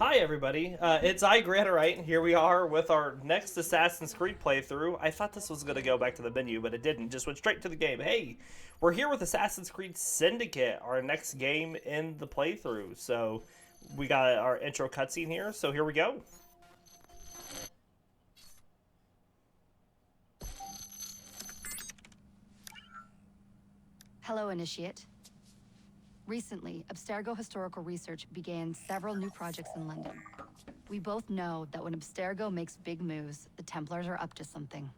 Hi everybody, it's iGraniterite. Here we are with our next Assassin's Creed playthrough. I thought this was going to go back to the menu, but it didn't. Just went straight to the game. Hey, we're here with Assassin's Creed Syndicate, our next game in the playthrough. So we got our intro cutscene here, so here we go. Hello, Initiate. Recently, Abstergo Historical Research began several new projects in London. We both know that when Abstergo makes big moves, the Templars are up to something.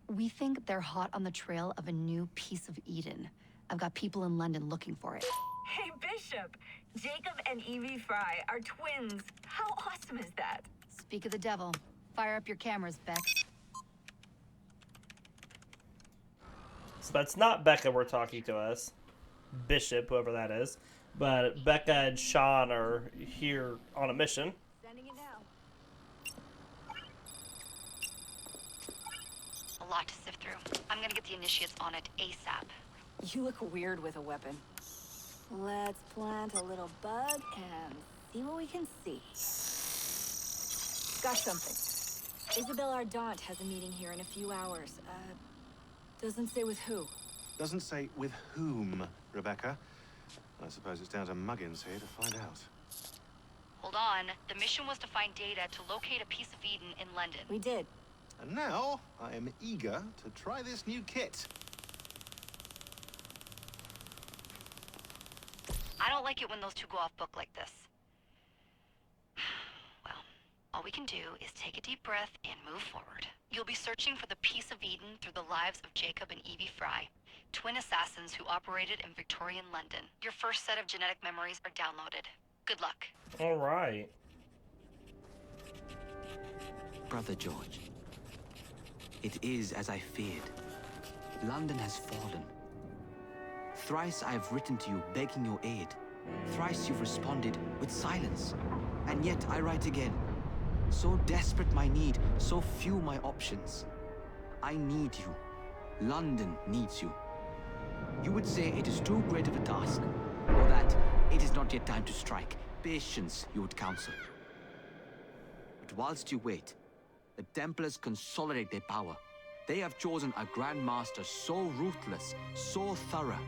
We think they're hot on the trail of a new piece of Eden. I've got people in London looking for it. Hey, Bishop! Jacob and Evie Fry are twins. How awesome is that? Speak of the devil. Fire up your cameras, Beck. So that's not Becca we're talking to us. Bishop, whoever that is. But Becca and Sean are here on a mission. Sending it now. A lot to sift through. I'm gonna get the Initiates on it ASAP. You look weird with a weapon. Let's plant a little bug and see what we can see. Got something. Isabel Ardant has a meeting here in a few hours. Doesn't say with who. Doesn't say with whom, Rebecca. I suppose it's down to Muggins here to find out. Hold on. The mission was to find data to locate a piece of Eden in London. We did. And now, I am eager to try this new kit. I don't like it when those two go off book like this. Well, all we can do is take a deep breath and move forward. You'll be searching for the piece of Eden through the lives of Jacob and Evie Fry, twin assassins who operated in Victorian London. Your first set of genetic memories are downloaded. Good luck. All right. Brother George, it is as I feared. London has fallen. Thrice I have written to you begging your aid. Thrice you've responded with silence. And yet I write again. So desperate my need, so few my options. I need you. London needs you. You would say it is too great of a task, or that it is not yet time to strike. Patience, you would counsel. But whilst you wait, the Templars consolidate their power. They have chosen a Grand Master so ruthless, so thorough.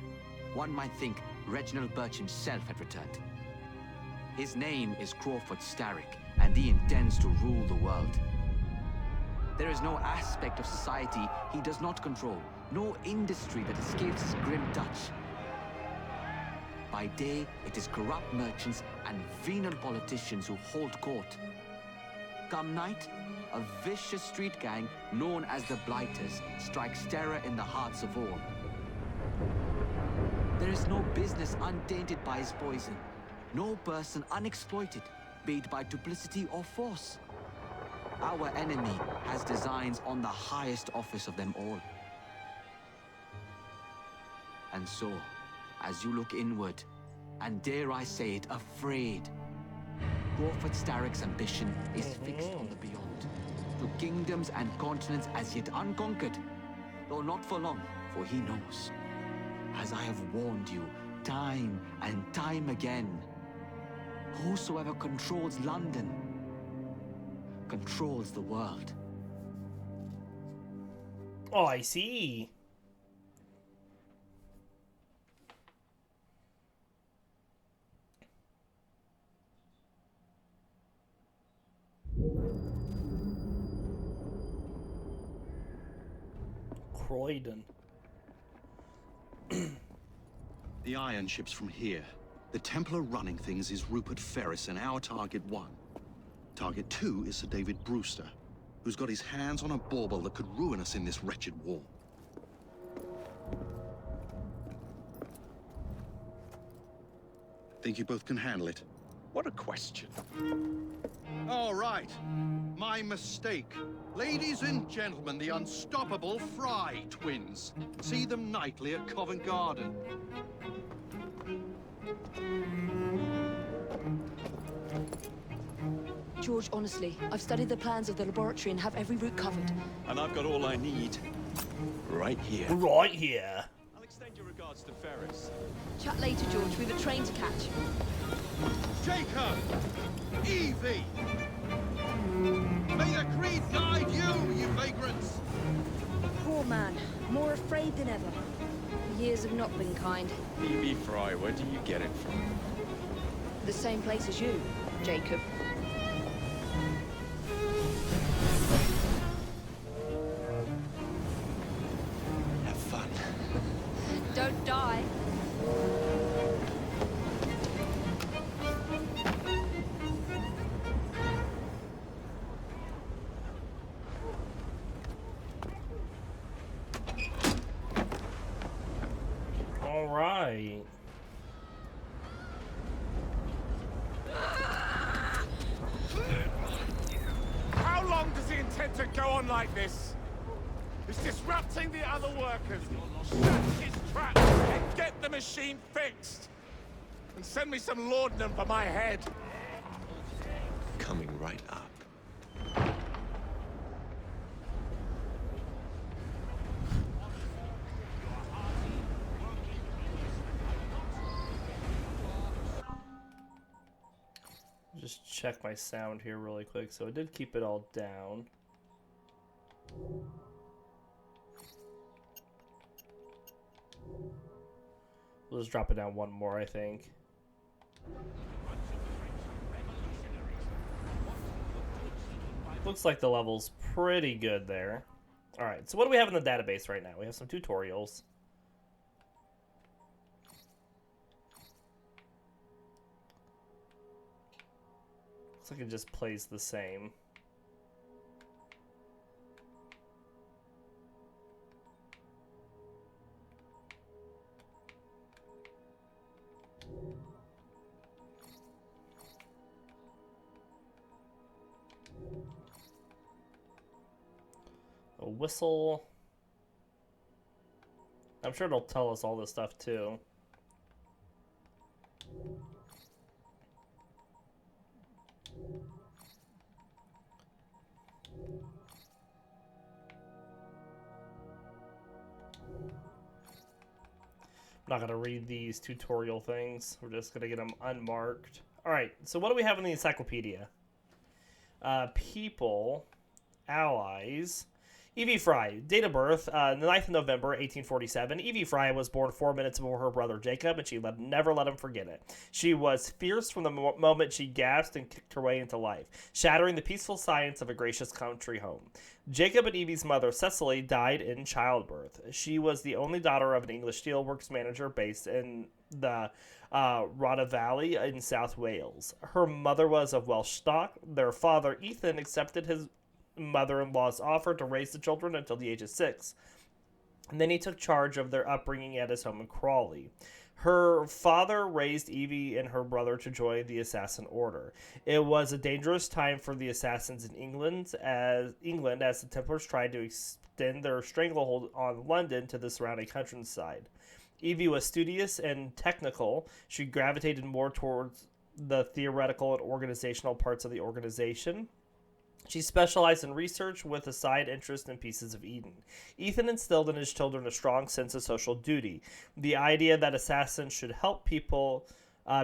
One might think Reginald Birch himself had returned. His name is Crawford Starrick, and he intends to rule the world. There is no aspect of society he does not control, no industry that escapes his grim touch. By day, it is corrupt merchants and venal politicians who hold court. Come night, a vicious street gang known as the Blighters strikes terror in the hearts of all. There is no business untainted by his poison, no person unexploited, be it by duplicity or force. Our enemy has designs on the highest office of them all. And so, as you look inward, and dare I say it, afraid, Crawford Starrick's ambition is fixed on the beyond, to kingdoms and continents as yet unconquered, though not for long, for he knows, as I have warned you time and time again, whosoever controls London controls the world. Oh, I see. Croydon. The iron ship's from here. The Templar running things is Rupert Ferris and our target 1. Target 2 is Sir David Brewster, who's got his hands on a bauble that could ruin us in this wretched war. Think you both can handle it? What a question. All right. My mistake. Ladies and gentlemen, the unstoppable Fry twins. See them nightly at Covent Garden. George, honestly, I've studied the plans of the laboratory and have every route covered. And I've got all I need right here. Right here. I'll extend your regards. regards to Ferris. Chat later, George. We've a train to catch. Jacob! Evie! May the Creed guide you, you vagrants! Poor man. More afraid than ever. The years have not been kind. Evie Fry, where do you get it from? The same place as you, Jacob. Have fun. Don't die. All right. How long does he intend to go on like this? He's disrupting the other workers. Shut his trap and get the machine fixed. And send me some laudanum for my head. Coming right up. Just check my sound here really quick. So I did keep it all down. We'll just drop it down one more, I think. Looks like the level's pretty good there. Alright, so what do we have in the database right now? We have some tutorials. Looks like it just plays the same. A whistle. I'm sure it'll tell us all this stuff too. I'm not going to read these tutorial things. We're just going to get them unmarked. Alright, so what do we have in the encyclopedia? People, allies, Evie Fry, date of birth, the 9th of November, 1847. Evie Fry was born 4 minutes before her brother Jacob, and she never let him forget it. She was fierce from the moment she gasped and kicked her way into life, shattering the peaceful science of a gracious country home. Jacob and Evie's mother, Cecily, died in childbirth. She was the only daughter of an English steelworks manager based in the Rhondda Valley in South Wales. Her mother was of Welsh stock. Their father, Ethan, accepted his mother-in-law's offer to raise the children until the age of 6. And then he took charge of their upbringing at his home in Crawley. Her father raised Evie and her brother to join the Assassin Order. It was a dangerous time for the assassins in England as the Templars tried to extend their stranglehold on London to the surrounding countryside. Evie was studious and technical. She gravitated more towards the theoretical and organizational parts of the organization. She specialized in research with a side interest in Pieces of Eden. Ethan instilled in his children a strong sense of social duty, the idea that assassins should help people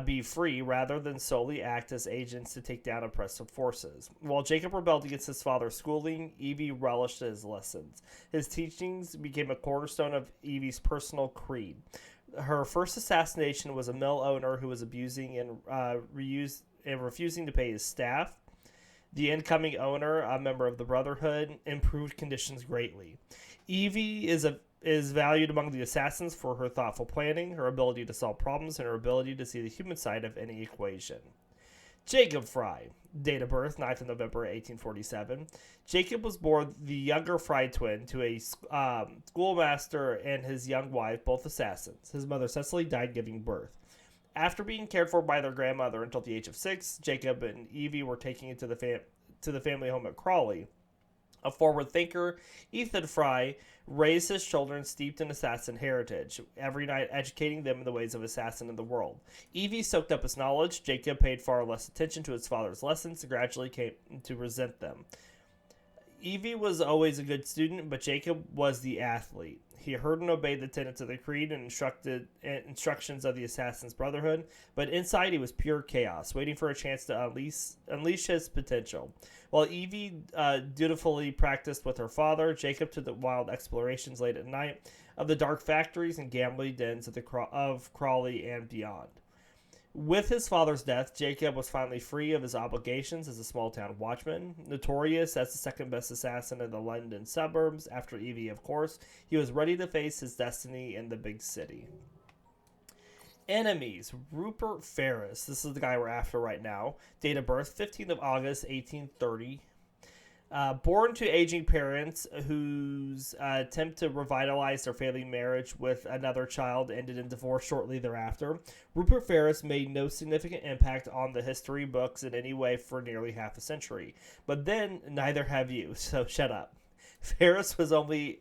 be free rather than solely act as agents to take down oppressive forces. While Jacob rebelled against his father's schooling, Evie relished his lessons. His teachings became a cornerstone of Evie's personal creed. Her first assassination was a mill owner who was abusing and refusing to pay his staff. The incoming owner, a member of the Brotherhood, improved conditions greatly. Evie is valued among the assassins for her thoughtful planning, her ability to solve problems, and her ability to see the human side of any equation. Jacob Fry, date of birth, 9th of November, 1847. Jacob was born the younger Fry twin to a schoolmaster and his young wife, both assassins. His mother, Cecily, died giving birth. After being cared for by their grandmother until the age of 6, Jacob and Evie were taken into the family home at Crawley. A forward thinker, Ethan Fry raised his children steeped in assassin heritage, every night educating them in the ways of assassin in the world. Evie soaked up his knowledge. Jacob paid far less attention to his father's lessons and gradually came to resent them. Evie was always a good student, but Jacob was the athlete. He heard and obeyed the tenets of the creed and instructions of the Assassin's Brotherhood, but inside he was pure chaos, waiting for a chance to unleash his potential. While Evie dutifully practiced with her father, Jacob took the wild explorations late at night of the dark factories and gambling dens of Crawley and beyond. With his father's death, Jacob was finally free of his obligations as a small-town watchman. Notorious as the second-best assassin in the London suburbs, after Evie, of course, he was ready to face his destiny in the big city. Enemies. Rupert Ferris. This is the guy we're after right now. Date of birth, 15th of August, 1830. Born to aging parents whose attempt to revitalize their failing marriage with another child ended in divorce shortly thereafter, Rupert Ferris made no significant impact on the history books in any way for nearly half a century. But then, neither have you, so shut up. Ferris only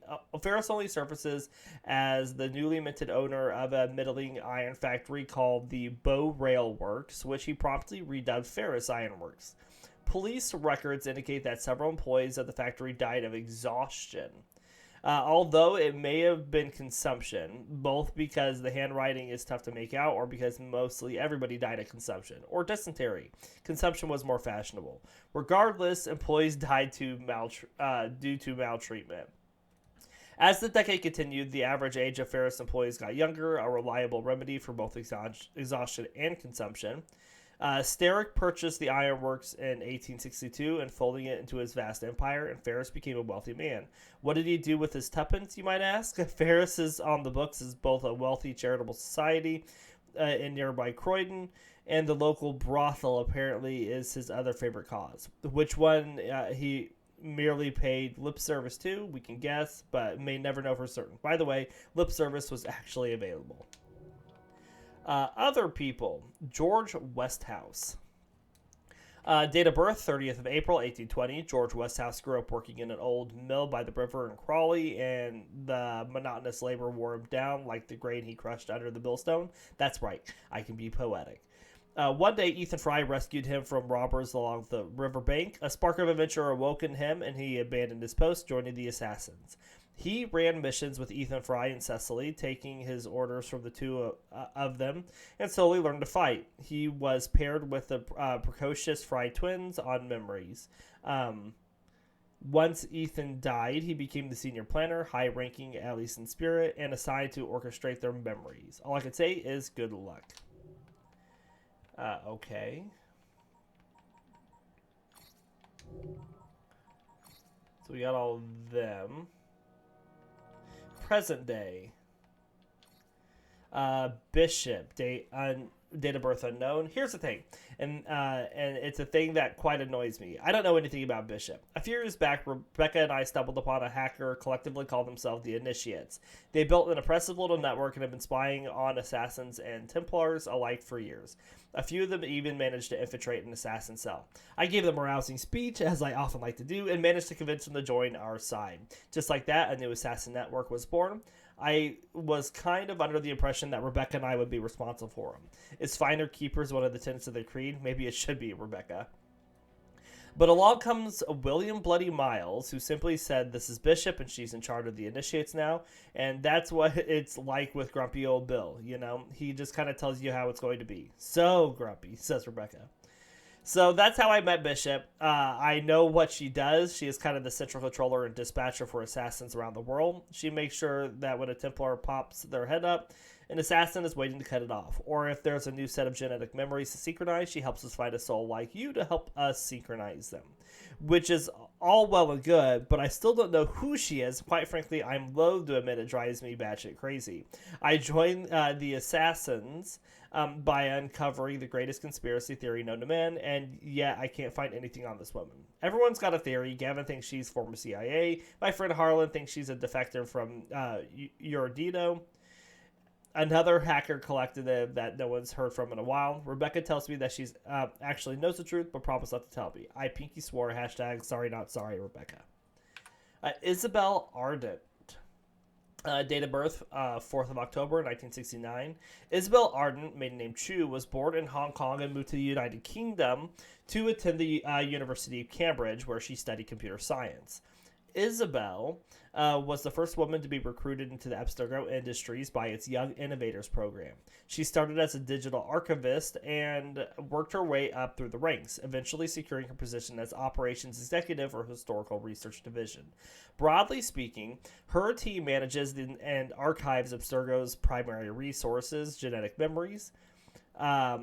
surfaces as the newly minted owner of a middling iron factory called the Bow Rail Works, which he promptly redubbed Ferris Iron Works. Police records indicate that several employees of the factory died of exhaustion, although it may have been consumption, both because the handwriting is tough to make out or because mostly everybody died of consumption, or dysentery. Consumption was more fashionable. Regardless, employees died due to maltreatment. As the decade continued, the average age of Ferris employees got younger, a reliable remedy for both exhaustion and consumption. Starrick purchased the ironworks in 1862 and folding it into his vast empire, and Ferris became a wealthy man. What did he do with his tuppence, you might ask? Ferris is on the books as both a wealthy charitable society in nearby Croydon, and the local brothel apparently is his other favorite cause. Which one he merely paid lip service to, we can guess, but may never know for certain. By the way, lip service was actually available. Other people. George Westhouse. Date of birth, 30th of April, 1820. George Westhouse grew up working in an old mill by the river in Crawley, and the monotonous labor wore him down like the grain he crushed under the millstone. That's right, I can be poetic. One day, Ethan Fry rescued him from robbers along the riverbank. A spark of adventure awoke in him, and he abandoned his post, joining the assassins. He ran missions with Ethan Fry and Cecily, taking his orders from the two of them, and slowly learned to fight. He was paired with the precocious Fry twins on memories. Once Ethan died, he became the senior planner, high-ranking, at least in spirit, and assigned to orchestrate their memories. All I can say is good luck. Okay. So we got all of them. Present day. Bishop. Date of birth unknown. Here's the thing, and it's a thing that quite annoys me. I don't know anything about Bishop. A few years back, Rebecca and I stumbled upon a hacker collectively called themselves the Initiates. They built an impressive little network and have been spying on assassins and Templars alike for years. A few of them even managed to infiltrate an assassin cell. I gave them a rousing speech, as I often like to do, and managed to convince them to join our side. Just like that, a new assassin network was born. I was kind of under the impression that Rebecca and I would be responsible for them. Is Finder Keepers one of the tenets of their creed? Maybe it should be Rebecca. But along comes William Bloody Miles, who simply said, "This is Bishop, and she's in charge of the Initiates now." And that's what it's like with grumpy old Bill, you know? He just kind of tells you how it's going to be. So grumpy, says Rebecca. So that's how I met Bishop. I know what she does. She is kind of the central controller and dispatcher for assassins around the world. She makes sure that when a Templar pops their head up, an assassin is waiting to cut it off. Or if there's a new set of genetic memories to synchronize, she helps us find a soul like you to help us synchronize them. Which is all well and good, but I still don't know who she is. Quite frankly, I'm loath to admit it drives me batshit crazy. I joined the assassins by uncovering the greatest conspiracy theory known to man, and yet I can't find anything on this woman. Everyone's got a theory. Gavin thinks she's former CIA. My friend Harlan thinks she's a defector from Eurodito. Another hacker collective that no one's heard from in a while. Rebecca tells me that she's actually knows the truth, but promised not to tell me. I pinky swore. # sorry not sorry, Rebecca. Isabel Ardent. Date of birth, 4th of October, 1969. Isabel Arden, maiden name Chu, was born in Hong Kong and moved to the United Kingdom to attend the University of Cambridge, where she studied computer science. Isabel was the first woman to be recruited into the Abstergo Industries by its Young Innovators program. She started as a digital archivist and worked her way up through the ranks, eventually securing her position as operations executive for Historical Research Division. Broadly speaking, her team manages and archives Abstergo's primary resources, genetic memories.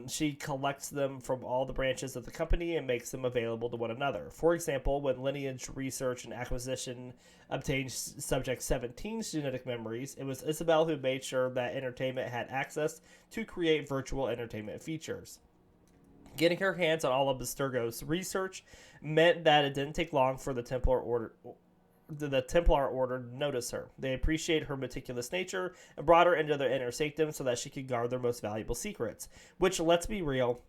She collects them from all the branches of the company and makes them available to one another. For example, when Lineage Research and Acquisition obtained Subject 17's genetic memories, it was Isabel who made sure that Entertainment had access to create virtual entertainment features. Getting her hands on all of Abstergo's research meant that it didn't take long for the Templar Order to notice her. They appreciated her meticulous nature and brought her into their inner sanctum so that she could guard their most valuable secrets, which, let's be real,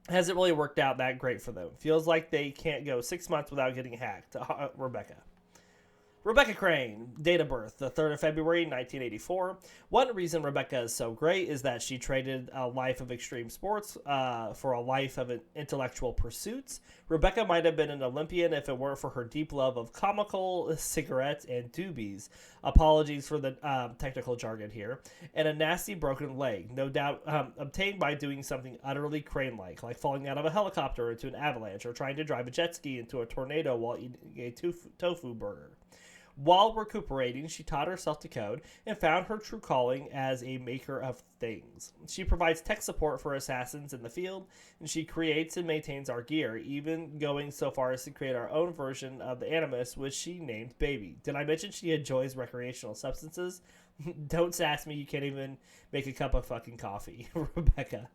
hasn't really worked out that great for them. Feels like they can't go 6 months without getting hacked. Rebecca Crane, date of birth, the 3rd of February, 1984. One reason Rebecca is so great is that she traded a life of extreme sports for a life of intellectual pursuits. Rebecca might have been an Olympian if it weren't for her deep love of comical cigarettes and doobies. Apologies for the technical jargon here. And a nasty broken leg, no doubt obtained by doing something utterly Crane-like, like falling out of a helicopter into an avalanche or trying to drive a jet ski into a tornado while eating a tofu burger. While recuperating, she taught herself to code and found her true calling as a maker of things. She provides tech support for assassins in the field, and she creates and maintains our gear, even going so far as to create our own version of the Animus, which she named Baby. Did I mention she enjoys recreational substances? Don't sass me, you can't even make a cup of fucking coffee. Rebecca.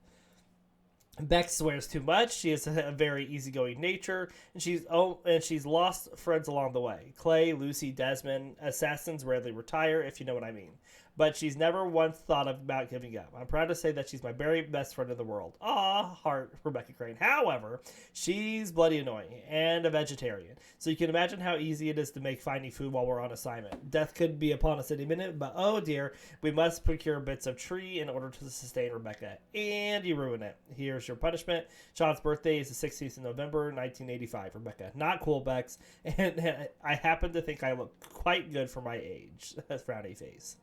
Beck swears too much. She has a very easygoing nature, and she's lost friends along the way. Clay, Lucy, Desmond. Assassins rarely retire, if you know what I mean. But she's never once thought about giving up. I'm proud to say that she's my very best friend in the world. Aw, heart, Rebecca Crane. However, she's bloody annoying and a vegetarian, so you can imagine how easy it is to make finding food while we're on assignment. Death could be upon us any minute, but oh dear, we must procure bits of tree in order to sustain Rebecca. And you ruin it. Here's your punishment. Sean's birthday is the 16th of November, 1985. Rebecca. Not cool, Bex. And I happen to think I look quite good for my age. Frowny face.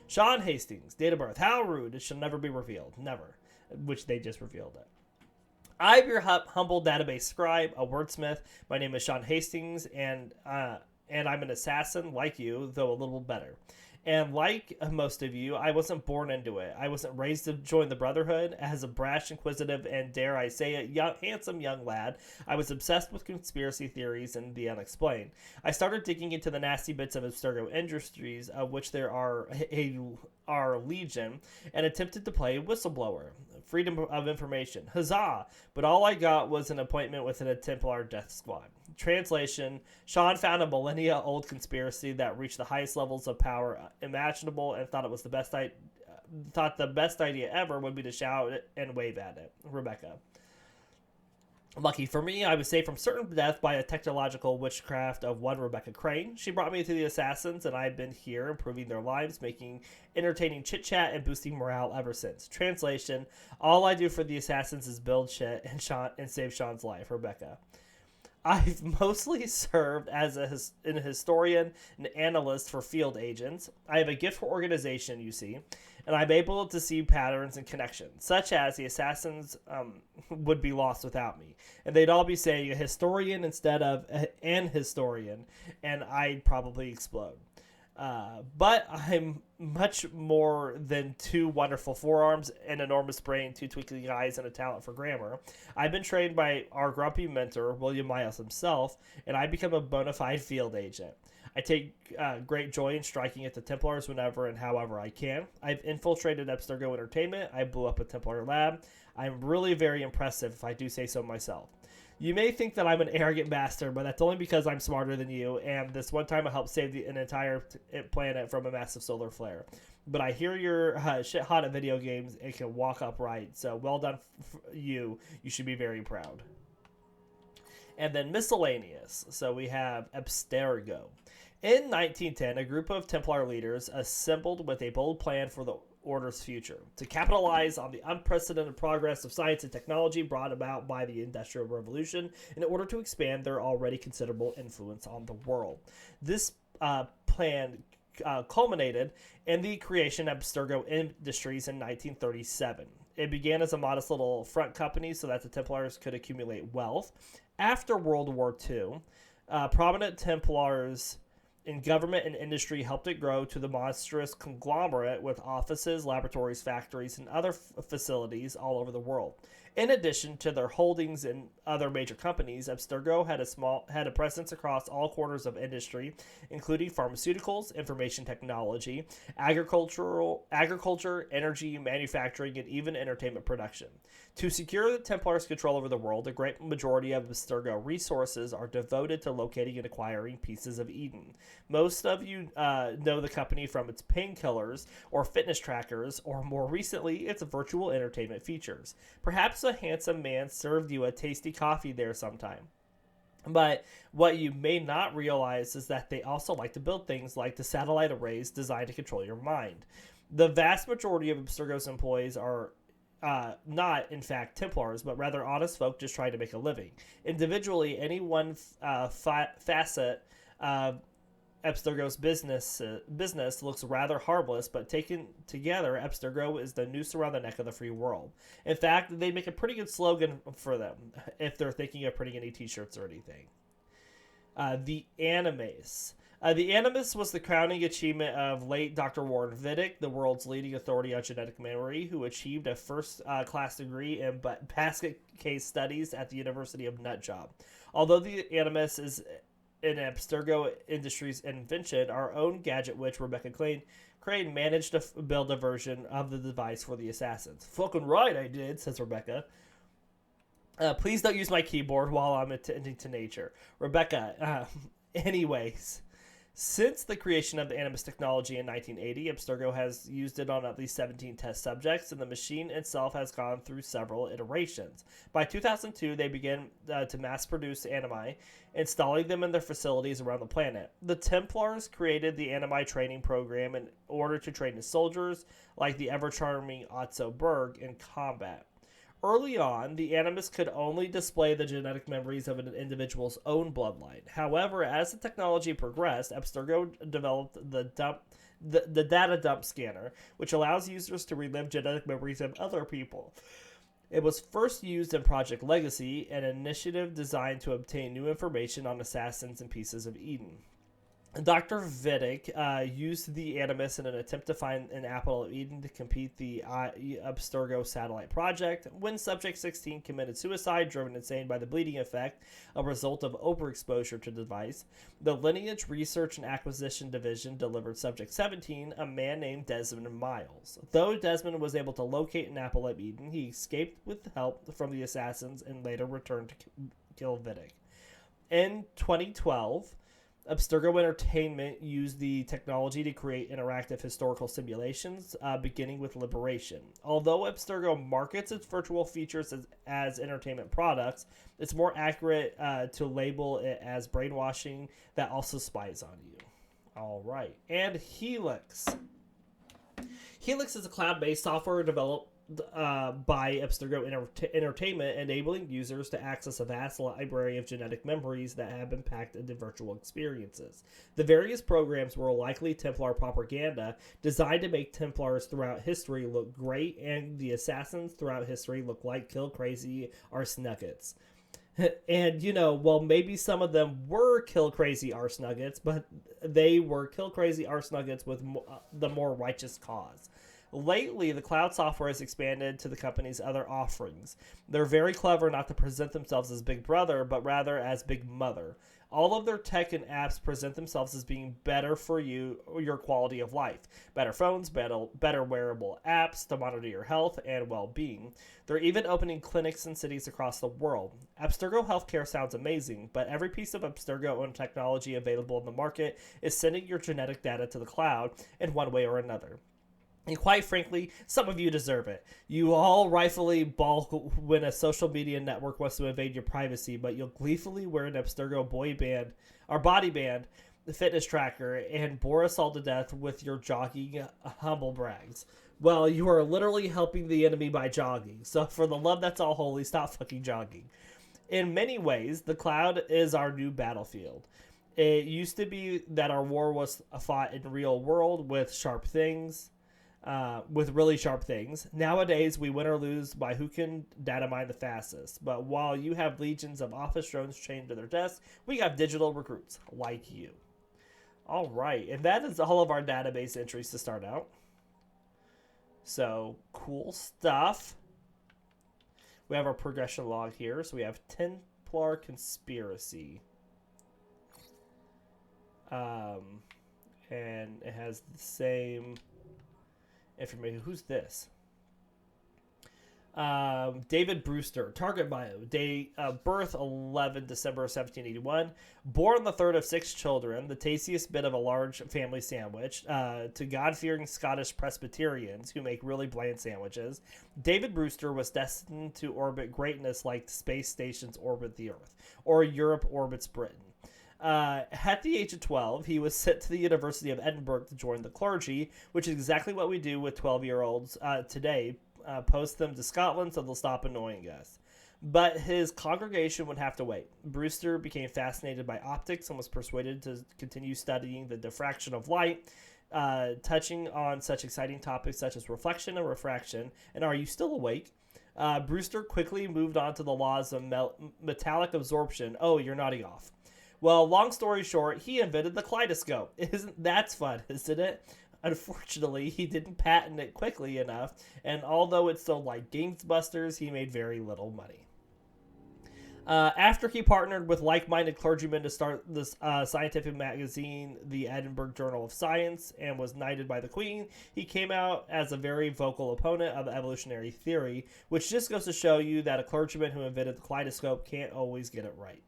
Sean Hastings, date of birth. How rude. It shall never be revealed. Never. Which they just revealed it. I'm your humble database scribe, a wordsmith. My name is Sean Hastings, and I'm an assassin like you, though a little better. And like most of you, I wasn't born into it. I wasn't raised to join the Brotherhood. As a brash, inquisitive, and dare I say it, handsome young lad, I was obsessed with conspiracy theories and the unexplained. I started digging into the nasty bits of Abstergo Industries, of which there are legion, and attempted to play whistleblower. Freedom of information. Huzzah! But all I got was an appointment with a Templar death squad. Translation: Sean found a millennia-old conspiracy that reached the highest levels of power imaginable and thought the best idea ever would be to shout and wave at it. Rebecca. Lucky for me, I was saved from certain death by a technological witchcraft of one Rebecca Crane. She brought me to the Assassins, and I've been here improving their lives, making entertaining chit-chat, and boosting morale ever since. Translation: all I do for the Assassins is build shit and save Sean's life. Rebecca. I've mostly served as a historian and analyst for field agents. I have a gift for organization, you see, and I'm able to see patterns and connections, such as the assassins would be lost without me, and they'd all be saying a historian instead of an historian, and I'd probably explode. But I'm much more than two wonderful forearms, an enormous brain, two twinkling eyes, and a talent for grammar. I've been trained by our grumpy mentor, William Miles himself, and I become a bona fide field agent. I take great joy in striking at the Templars whenever and however I can. I've infiltrated Abstergo Entertainment. I blew up a Templar lab. I'm really very impressive, if I do say so myself. You may think that I'm an arrogant bastard, but that's only because I'm smarter than you, and this one time I helped save an entire planet from a massive solar flare. But I hear you're shit hot at video games and can walk upright, so well done you. You should be very proud. And then miscellaneous. So we have Abstergo. In 1910, a group of Templar leaders assembled with a bold plan for the Order's future to capitalize on the unprecedented progress of science and technology brought about by the Industrial Revolution in order to expand their already considerable influence on the world. This plan culminated in the creation of Abstergo Industries in 1937. It began as a modest little front company so that the Templars could accumulate wealth. After World War II, prominent Templars in government and industry helped it grow to the monstrous conglomerate with offices, laboratories, factories, and other facilities all over the world. In addition to their holdings in other major companies, Abstergo had a presence across all quarters of industry, including pharmaceuticals, information technology, agriculture, energy, manufacturing, and even entertainment production. To secure the Templars' control over the world, a great majority of Abstergo resources are devoted to locating and acquiring pieces of Eden. Most of you know the company from its painkillers or fitness trackers, or more recently, its virtual entertainment features. Perhaps a handsome man served you a tasty coffee there sometime. But what you may not realize is that they also like to build things like the satellite arrays designed to control your mind. The vast majority of Abstergo's employees are not, in fact, Templars, but rather honest folk just trying to make a living. Individually, any one facet of Abstergo's business looks rather harmless, but taken together, Abstergo is the noose around the neck of the free world. In fact, they make a pretty good slogan for them, if they're thinking of printing any t-shirts or anything. The Animus. The Animus was the crowning achievement of late Dr. Warren Vidic, the world's leading authority on genetic memory, who achieved a first-class degree in basket case studies at the University of Nutjob. Although the Animus is an Abstergo Industries invention, our own gadget witch Rebecca Crane managed to build a version of the device for the assassins. Fucking right I did, says Rebecca. Please don't use my keyboard while I'm attending to nature. Rebecca, anyways. Since the creation of the Animus technology in 1980, Abstergo has used it on at least 17 test subjects, and the machine itself has gone through several iterations. By 2002, they began to mass-produce animi, installing them in their facilities around the planet. The Templars created the animi training program in order to train the soldiers, like the ever-charming Otto Berg, in combat. Early on, the Animus could only display the genetic memories of an individual's own bloodline. However, as the technology progressed, Abstergo developed the data dump scanner, which allows users to relive genetic memories of other people. It was first used in Project Legacy, an initiative designed to obtain new information on assassins and pieces of Eden. Dr. Vidic used the Animus in an attempt to find an apple of Eden to complete the Abstergo satellite project. When Subject 16 committed suicide, driven insane by the bleeding effect, a result of overexposure to the device, the Lineage Research and Acquisition Division delivered Subject 17, a man named Desmond Miles. Though Desmond was able to locate an apple of Eden, he escaped with help from the assassins and later returned to kill Vidic. In 2012, Abstergo Entertainment used the technology to create interactive historical simulations, beginning with Liberation. Although Abstergo markets its virtual features as entertainment products, it's more accurate to label it as brainwashing that also spies on you. All right. And Helix. Helix is a cloud-based software developed by Abstergo Entertainment, enabling users to access a vast library of genetic memories that have been packed into virtual experiences. The various programs were likely Templar propaganda, designed to make Templars throughout history look great, and the assassins throughout history look like kill-crazy arse nuggets. And, well, maybe some of them were kill-crazy arse nuggets, but they were kill-crazy arse nuggets with the more righteous cause. Lately, the cloud software has expanded to the company's other offerings. They're very clever not to present themselves as Big Brother, but rather as Big Mother. All of their tech and apps present themselves as being better for you or your quality of life. Better phones, better wearable apps to monitor your health and well-being. They're even opening clinics in cities across the world. Abstergo Healthcare sounds amazing, but every piece of Abstergo-owned technology available in the market is sending your genetic data to the cloud in one way or another. And quite frankly, some of you deserve it. You all rightfully balk when a social media network wants to invade your privacy, but you'll gleefully wear an Abstergo boy band or body band fitness tracker and bore us all to death with your jogging humble brags. Well, you are literally helping the enemy by jogging. So for the love that's all holy, stop fucking jogging. In many ways, the cloud is our new battlefield. It used to be that our war was fought in real world with sharp things, with really sharp things. Nowadays, we win or lose by who can data mine the fastest. But while you have legions of office drones chained to their desks, we have digital recruits like you. All right, and that is all of our database entries to start out. So, cool stuff. We have our progression log here. So we have Templar Conspiracy. And it has the same information. Who's this? David Brewster, target bio, date of birth 11 December 1781, born the third of 6 children, the tastiest bit of a large family sandwich, to God-fearing Scottish Presbyterians who make really bland sandwiches. David Brewster was destined to orbit greatness like space stations orbit the Earth, or Europe orbits Britain. At the age of 12, he was sent to the University of Edinburgh to join the clergy, which is exactly what we do with 12-year-olds today. Post them to Scotland so they'll stop annoying us. But his congregation would have to wait. Brewster became fascinated by optics and was persuaded to continue studying the diffraction of light, touching on such exciting topics such as reflection and refraction. And are you still awake? Brewster quickly moved on to the laws of metallic absorption. Oh, you're nodding off. Well, long story short, he invented the kaleidoscope. That's fun, isn't it? Unfortunately, he didn't patent it quickly enough, and although it sold like gangbusters, he made very little money. After he partnered with like-minded clergymen to start this scientific magazine, the Edinburgh Journal of Science, and was knighted by the Queen, he came out as a very vocal opponent of evolutionary theory, which just goes to show you that a clergyman who invented the kaleidoscope can't always get it right.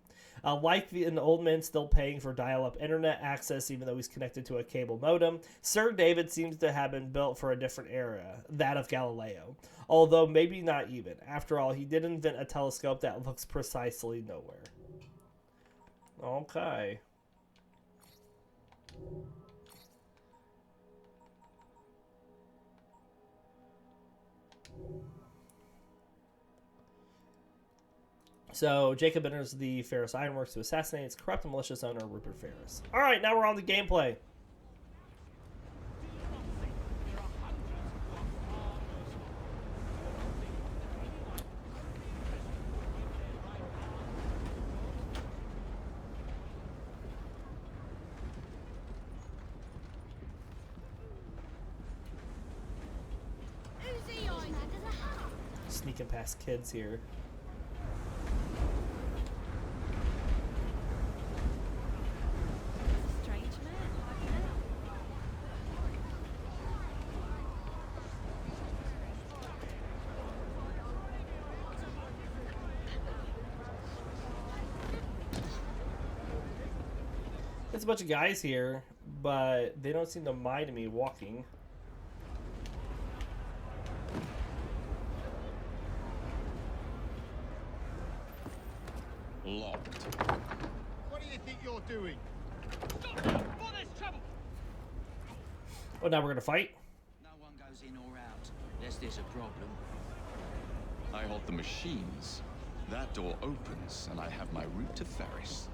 Like an old man still paying for dial-up internet access even though he's connected to a cable modem, Sir David seems to have been built for a different era, that of Galileo. Although maybe not even. After all, he did invent a telescope that looks precisely nowhere. Okay. So, Jacob enters the Ferris Ironworks to assassinate its corrupt and malicious owner, Rupert Ferris. Alright, now we're on the gameplay. Sneaking past kids here. There's a bunch of guys here, but they don't seem to mind me walking. Locked. What do you think you're doing? Oh, now we're gonna fight? No one goes in or out, unless there's a problem. I hold the machines. That door opens, and I have my route to Ferris.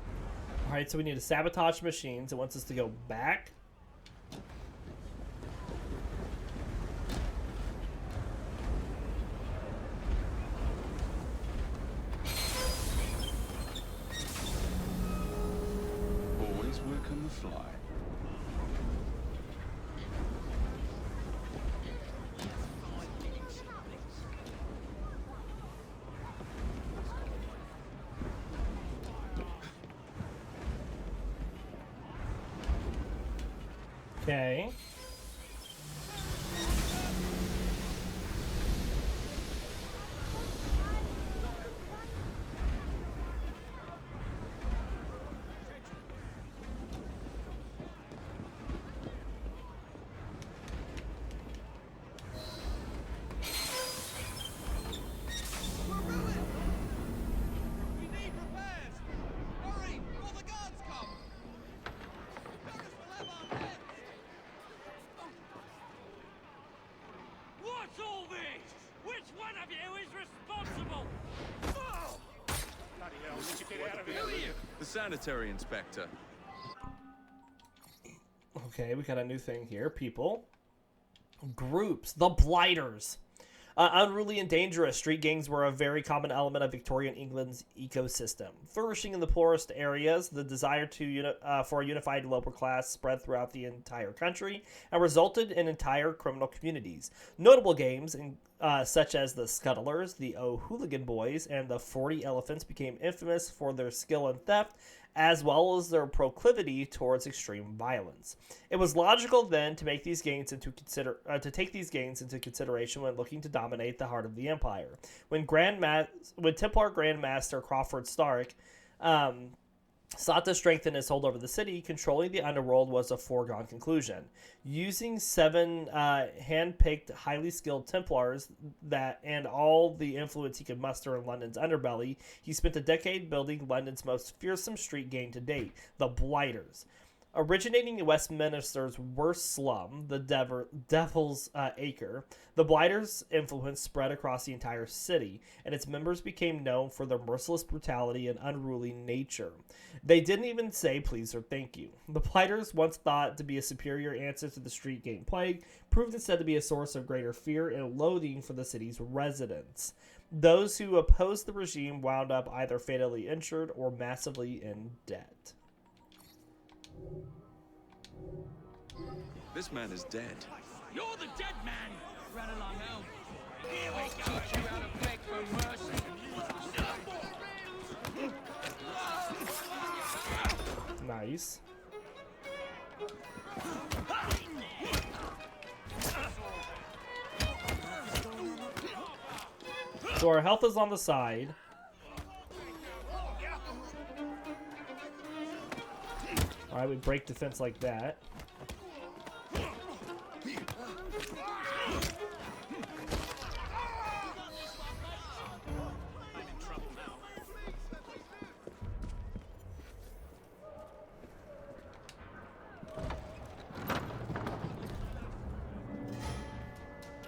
Alright, so we need to sabotage machines. It wants us to go back. Always work on the fly. Okay. one of you is responsible! Bloody hell, did you get out of here? The sanitary inspector. Okay, we got a new thing here. People. Groups. The Blighters. Unruly and dangerous, street gangs were a very common element of Victorian England's ecosystem. Flourishing in the poorest areas, the desire for a unified lower class spread throughout the entire country and resulted in entire criminal communities. Notable games such as the Scuttlers, the O'Hooligan Boys, and the 40 Elephants became infamous for their skill in theft, as well as their proclivity towards extreme violence. It was logical then to take these gangs into consideration when looking to dominate the heart of the empire. When Templar Grandmaster Crawford Stark sought to strengthen his hold over the city, controlling the underworld was a foregone conclusion. Using 7 hand-picked, highly skilled Templars and all the influence he could muster in London's underbelly, he spent a decade building London's most fearsome street gang to date, the Blighters. Originating in Westminster's worst slum, the Devil's Acre, the Blighters' influence spread across the entire city, and its members became known for their merciless brutality and unruly nature. They didn't even say please or thank you. The Blighters, once thought to be a superior answer to the street gang plague, proved instead to be a source of greater fear and loathing for the city's residents. Those who opposed the regime wound up either fatally injured or massively in debt. This man is dead. You're the dead man! Run along home. Here we go. Teach you how to beg for mercy. Nice. So our health is on the side. Alright, we break defense like that.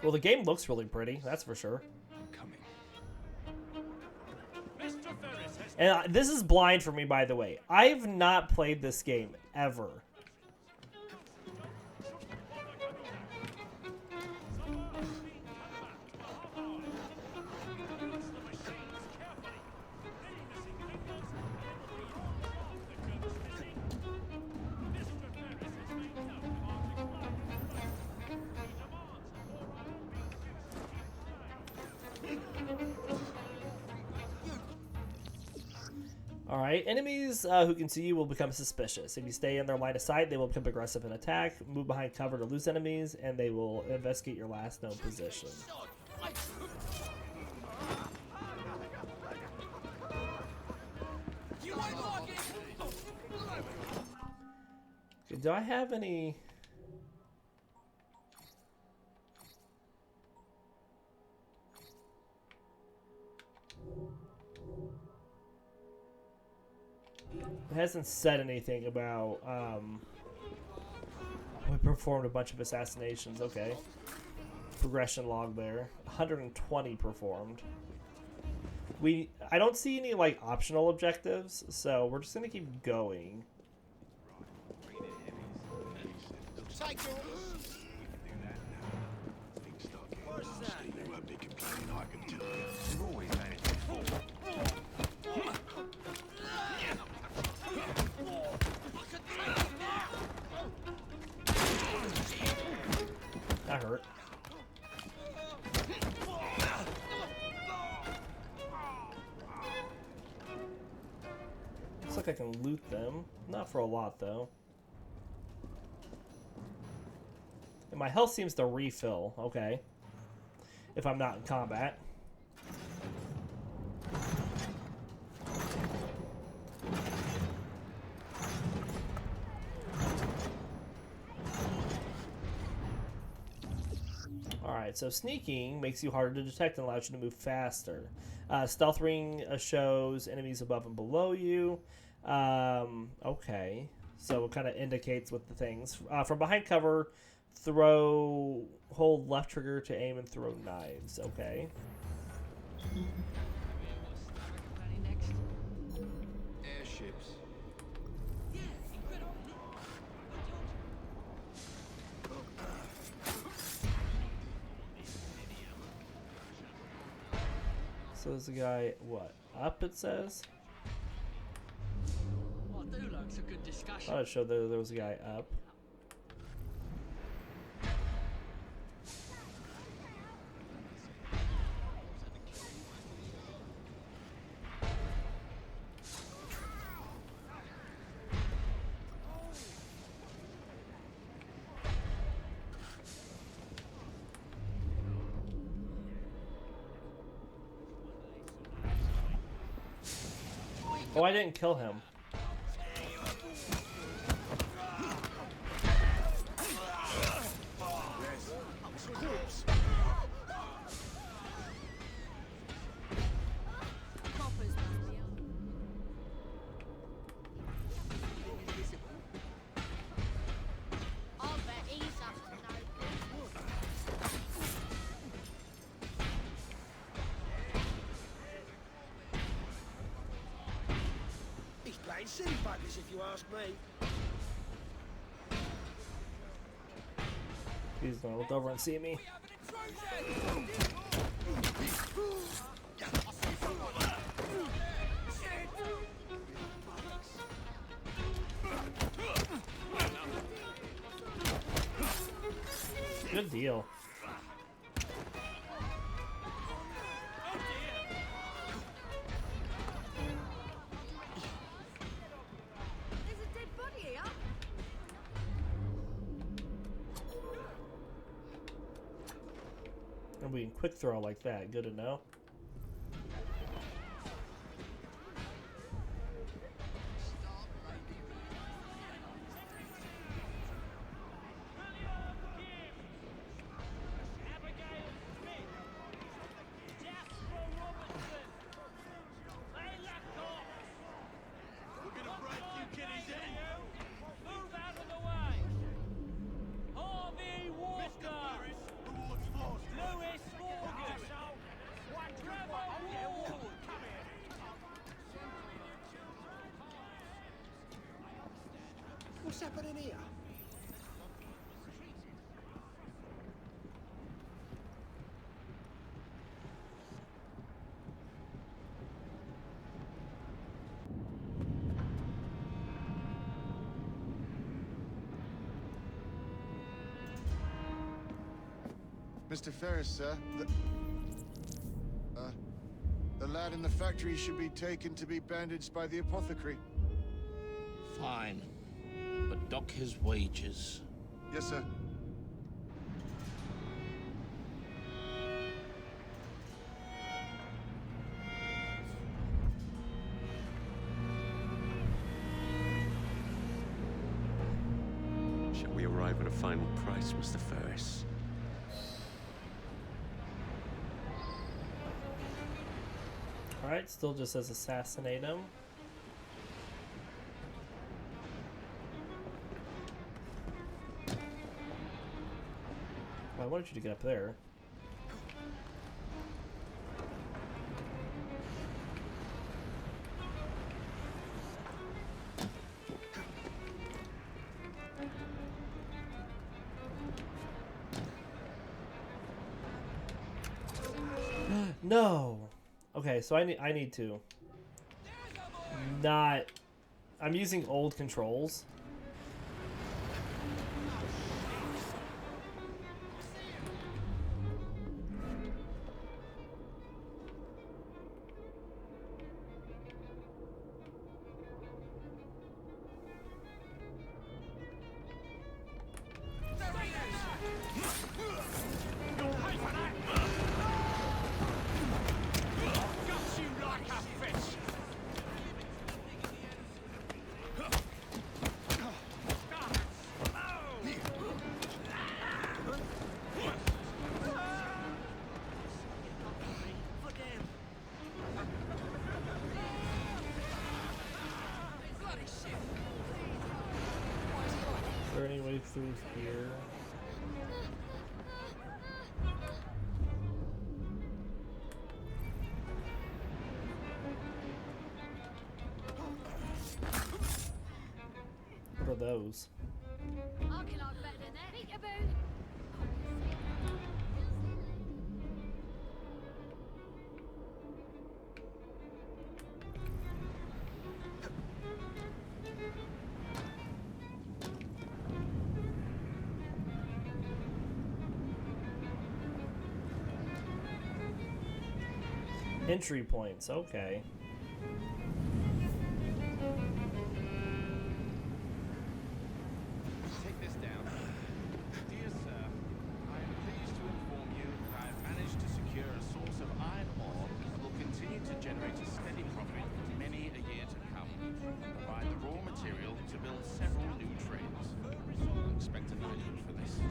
Well, the game looks really pretty, that's for sure. I'm coming. And this is blind for me, by the way. I've not played this game ever. Alright, enemies who can see you will become suspicious. If you stay in their line of sight, they will become aggressive and attack, move behind cover to lose enemies, and they will investigate your last known position. Okay, do I have any... It hasn't said anything about, we performed a bunch of assassinations, okay. Progression log there. 120 performed. I don't see any, like, optional objectives, so we're just gonna keep going. That hurt. Looks like I can loot them. Not for a lot, though. And my health seems to refill. Okay. If I'm not in combat. Alright, so sneaking makes you harder to detect and allows you to move faster. Stealth ring shows enemies above and below you. Okay, so it kind of indicates what the things. From behind cover, hold left trigger to aim and throw knives. Okay. Airships. So there's a guy, what, up it says? I do like some good discussion. I thought it showed that there was a guy up. Oh, I didn't kill him. He's playing silly buggers, if you ask me. He's gonna look over and see me. Good deal. There's a dead body here. And we can quick throw like that. Good to know. What's happening here? Mr. Ferris, sir. The lad in the factory should be taken to be bandaged by the apothecary. Fine. But dock his wages. Yes, sir. Shall we arrive at a final price, Mr. Ferris? Alright, still just says assassinate him. I wanted you to get up there. No. Okay, so I need to not. I'm using old controls. Is there any way through here? those. Entry points, okay. Take this down. Dear sir, I am pleased to inform you that I have managed to secure a source of iron ore that will continue to generate a steady profit for many a year to come, and provide the raw material to build several new trains. Expect a knighthood for this.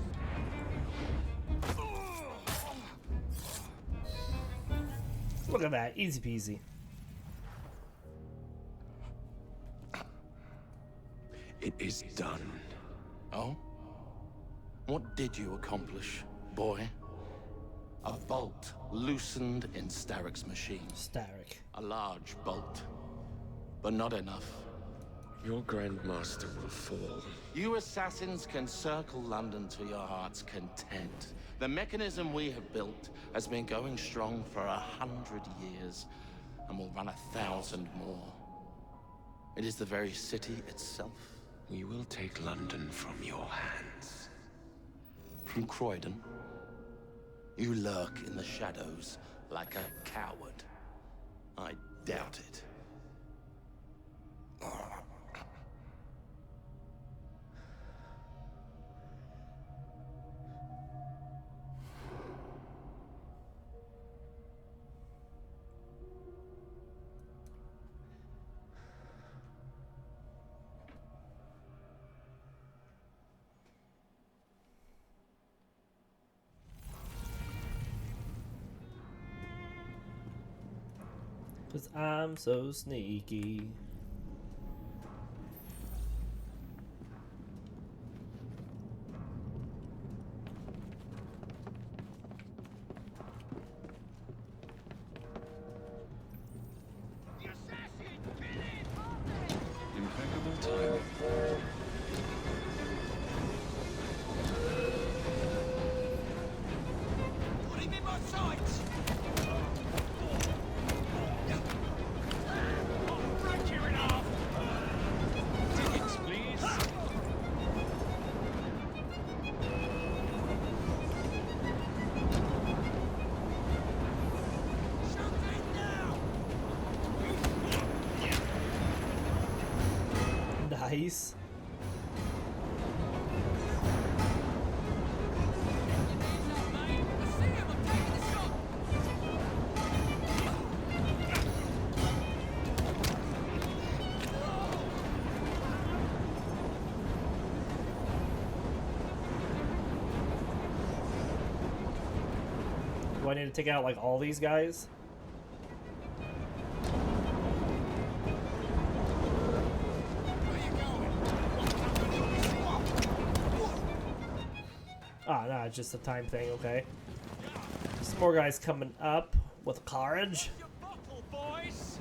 Look at that, easy peasy. It is done. Oh? What did you accomplish, boy? A bolt loosened in Starrick's machine. Starrick. A large bolt, but not enough. Your Grandmaster will fall. You assassins can circle London to your heart's content. The mechanism we have built has been going strong for 100 years, and will run 1,000 more. It is the very city itself. We will take London from your hands. From Croydon? You lurk in the shadows like a coward. I doubt it. Cause I'm so sneaky. Impeccable timing. Put him in my sights! Break you in half! Tickets, please. Nice. Do I need to take out like all these guys? Ah, no, it's just a time thing, okay. Some more guys coming up with courage. Boys!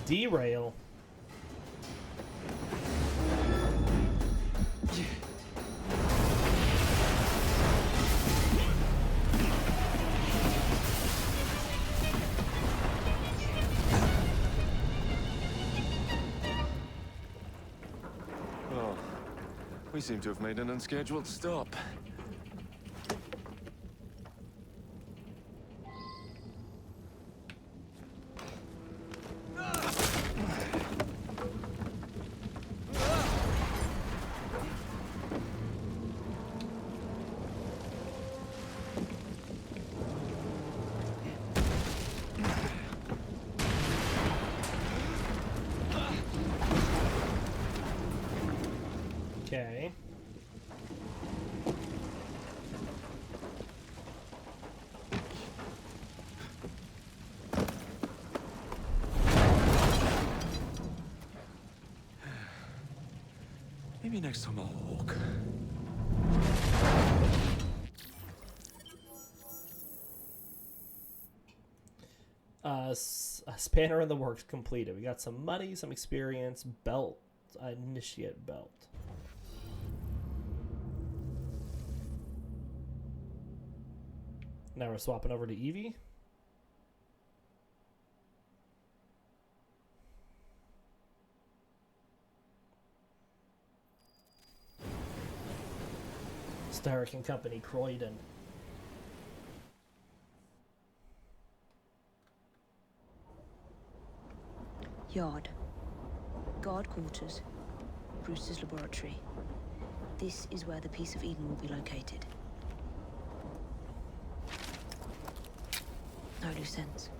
Derail. Oh, we seem to have made an unscheduled stop. Okay. Maybe next time I'll walk. A spanner in the works completed. We got some money, some experience, belt, initiate belt. Now we're swapping over to Evie. Starrick and Company, Croydon. Yard. Guard quarters. Brewster's laboratory. This is where the piece of Eden will be located. No loose ends.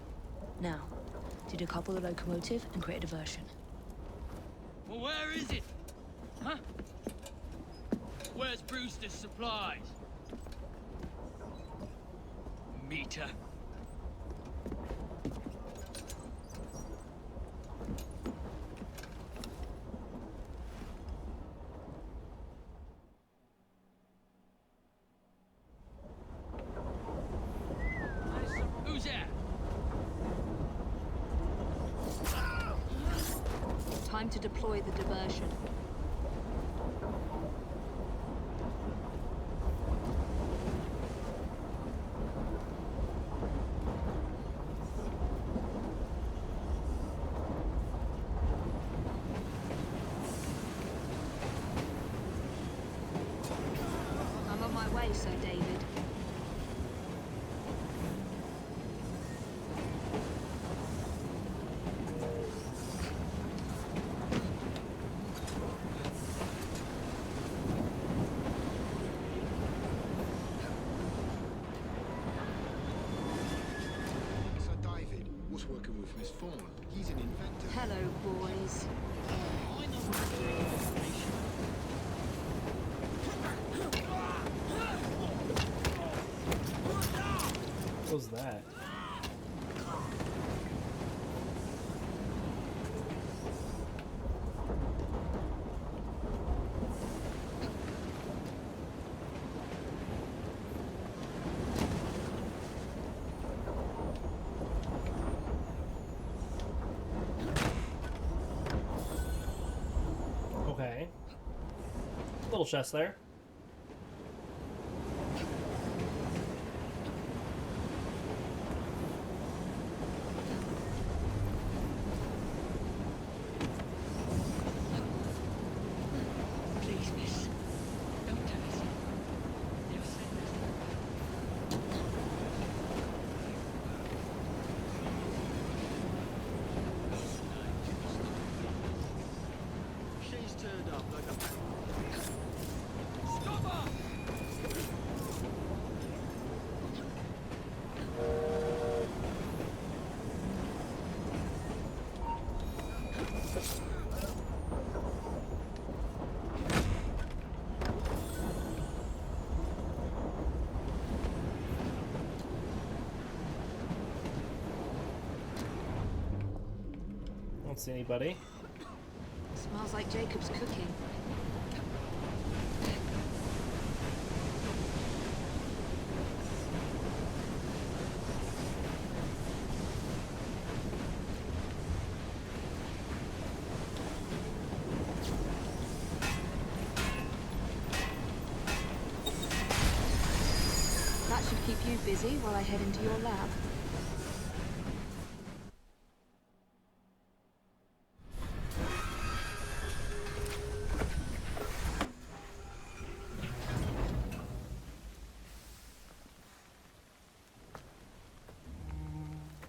Now, to decouple the locomotive and create a diversion. Well, where is it? Huh? Where's Brewster's supplies? Meter. Who's that? Time to deploy the diversion. I'm on my way, Sir David. Sir David was working with Miss Fawn. He's an inventor. Hello, boys. I know what to do with information. What was that? Okay. Little chest there. Please, miss. Don't tell us. They'll send us. She's turned up like a... Stop her! Don't see anybody. Smells like Jacob's cooking. That should keep you busy while I head into your lab.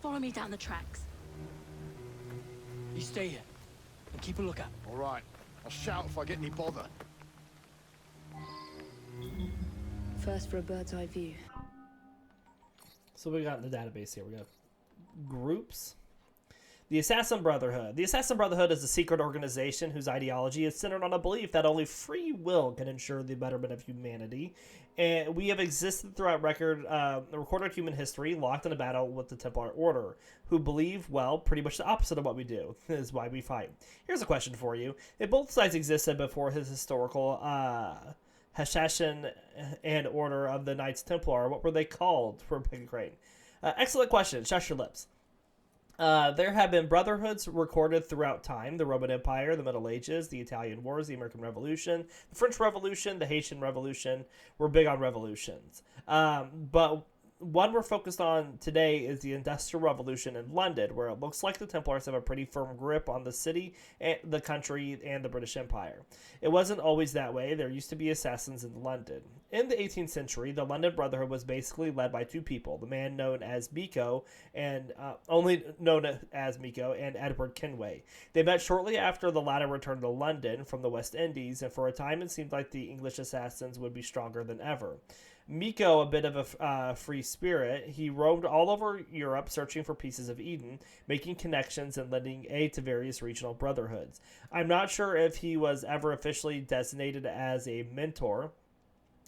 Follow me down the tracks. You stay here and keep a lookout. All right. I'll shout if I get any bother. First for a bird's eye view. So we got in the database here. We got groups. The Assassin Brotherhood. The Assassin Brotherhood is a secret organization whose ideology is centered on a belief that only free will can ensure the betterment of humanity. And we have existed throughout recorded human history, locked in a battle with the Templar Order, who believe, well, pretty much the opposite of what we do. Is why we fight. Here's a question for you. If both sides existed before his historical Assassin and Order of the Knights Templar, what were they called? Rebecca Crane. Excellent question. Shush your lips. There have been brotherhoods recorded throughout time. The Roman Empire, the Middle Ages, the Italian Wars, the American Revolution, the French Revolution, the Haitian Revolution. We're big on revolutions. But one we're focused on today is the Industrial Revolution in London, where it looks like the Templars have a pretty firm grip on the city, and the country, and the British Empire. It wasn't always that way. There used to be assassins in London. In the 18th century, the London Brotherhood was basically led by two people, the man known as Miko, and Edward Kenway. They met shortly after the latter returned to London from the West Indies, and for a time it seemed like the English assassins would be stronger than ever. Miko, a bit of a free spirit, he roamed all over Europe searching for pieces of Eden, making connections and lending aid to various regional brotherhoods. I'm not sure if he was ever officially designated as a mentor,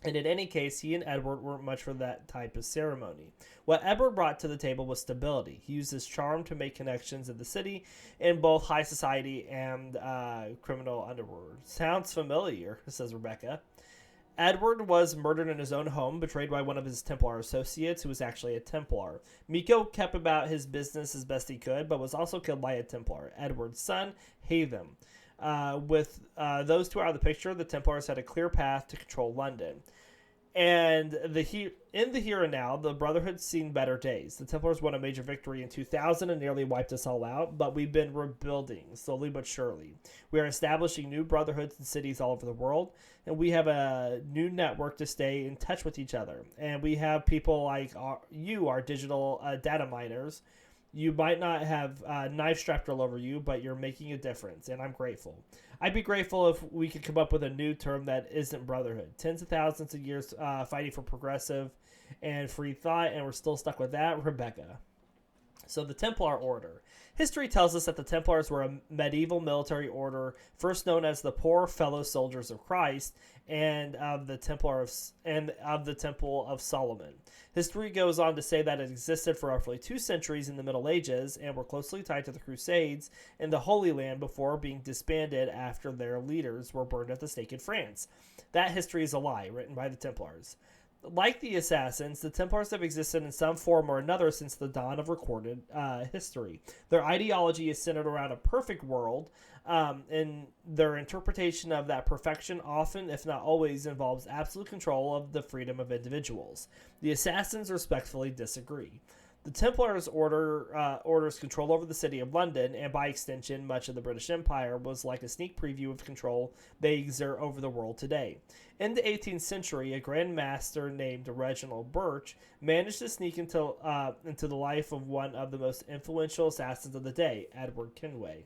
and in any case, he and Edward weren't much for that type of ceremony. What Edward brought to the table was stability. He used his charm to make connections in the city, in both high society and criminal underworld. Sounds familiar, says Rebecca. Edward was murdered in his own home, betrayed by one of his Templar associates, who was actually a Templar. Miko kept about his business as best he could, but was also killed by a Templar, Edward's son, Hatham. With those two out of the picture, the Templars had a clear path to control London. And in the here and now, the Brotherhood's seen better days. The Templars won a major victory in 2000 and nearly wiped us all out, but we've been rebuilding, slowly but surely. We are establishing new brotherhoods in cities all over the world, and we have a new network to stay in touch with each other. And we have people like our digital data miners. You might not have knives strapped all over you, but you're making a difference, and I'm grateful. I'd be grateful if we could come up with a new term that isn't brotherhood. Tens of thousands of years fighting for progressive and free thought, and we're still stuck with that. Rebecca. So the Templar Order. History tells us that the Templars were a medieval military order, first known as the Poor Fellow Soldiers of Christ, and of the Temple of Solomon. History goes on to say that it existed for roughly 2 centuries in the Middle Ages and were closely tied to the Crusades in the Holy Land before being disbanded after their leaders were burned at the stake in France. That history is a lie, written by the Templars. Like the Assassins, the Templars have existed in some form or another since the dawn of recorded history. Their ideology is centered around a perfect world, and their interpretation of that perfection often, if not always, involves absolute control of the freedom of individuals. The Assassins respectfully disagree. The Templars' orders control over the city of London, and by extension, much of the British Empire, was like a sneak preview of control they exert over the world today. In the 18th century, a Grand Master named Reginald Birch managed to sneak into the life of one of the most influential assassins of the day, Edward Kenway.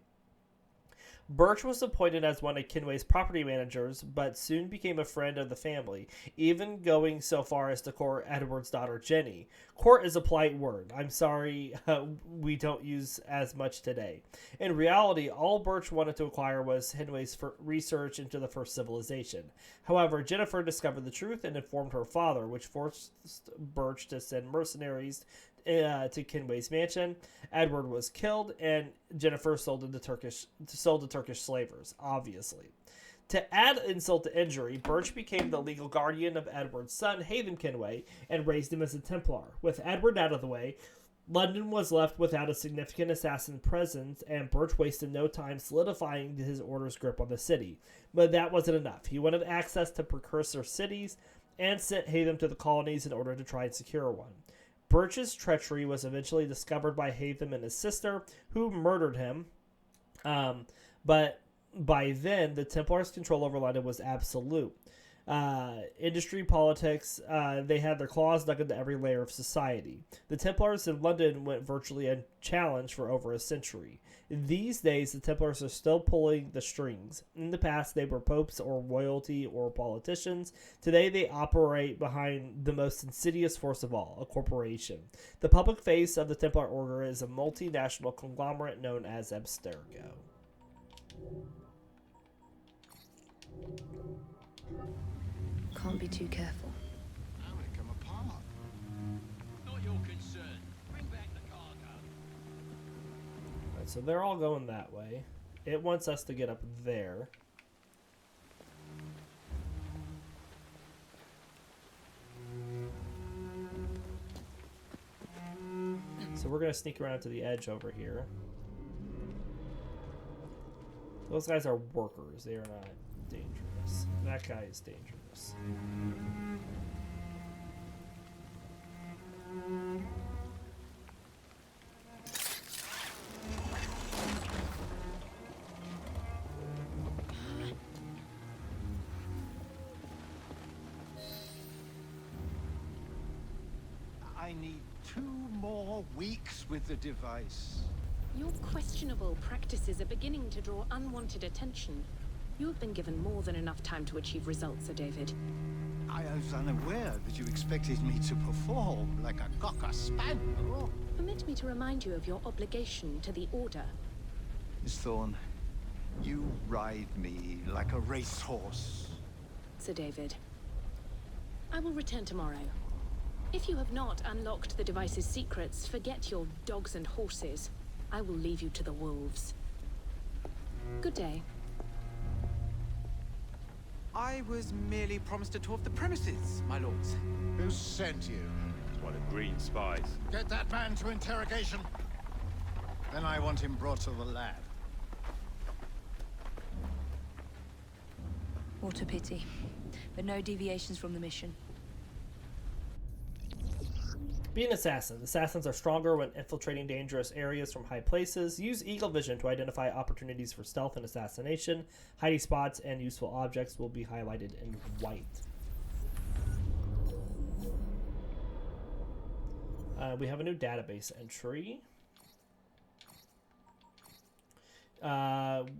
Birch was appointed as one of Kenway's property managers, but soon became a friend of the family, even going so far as to court Edward's daughter Jenny. Court is a polite word. I'm sorry we don't use as much today. In reality, all Birch wanted to acquire was Kenway's research into the first civilization. However, Jennifer discovered the truth and informed her father, which forced Birch to send mercenaries to Kenway's mansion. Edward was killed, and Jennifer sold to Turkish slavers, obviously. To add insult to injury, Birch became the legal guardian of Edward's son, Hatham Kenway, and raised him as a Templar. With Edward out of the way, London was left without a significant assassin presence, and Birch wasted no time solidifying his order's grip on the city. But that wasn't enough. He wanted access to precursor cities and sent Hatham to the colonies in order to try and secure one. Birch's treachery was eventually discovered by Hatham and his sister, who murdered him. But by then, the Templars' control over London was absolute. Industry, politics, they had their claws dug into every layer of society. The Templars in London went virtually unchallenged for over a century. These days, the Templars are still pulling the strings. In the past, they were popes or royalty or politicians. Today, they operate behind the most insidious force of all, a corporation. The public face of the Templar Order is a multinational conglomerate known as Abstergo. Can't be too careful. How they come apart? Not your concern. Bring back the cargo. Right, so they're all going that way. It wants us to get up there. So we're going to sneak around to the edge over here. Those guys are workers. They are not dangerous. That guy is dangerous. I need 2 more weeks with the device. Your questionable practices are beginning to draw unwanted attention. You have been given more than enough time to achieve results, Sir David. I was unaware that you expected me to perform like a cocker spaniel. Permit me to remind you of your obligation to the Order. Miss Thorne, you ride me like a racehorse. Sir David, I will return tomorrow. If you have not unlocked the device's secrets, forget your dogs and horses. I will leave you to the wolves. Good day. I was merely promised a tour of the premises, my lords. Who sent you? One of Green's spies. Get that man to interrogation. Then I want him brought to the lab. What a pity. But no deviations from the mission. Be an assassin. Assassins are stronger when infiltrating dangerous areas from high places. Use eagle vision to identify opportunities for stealth and assassination. Hiding spots and useful objects will be highlighted in white. We have a new database entry,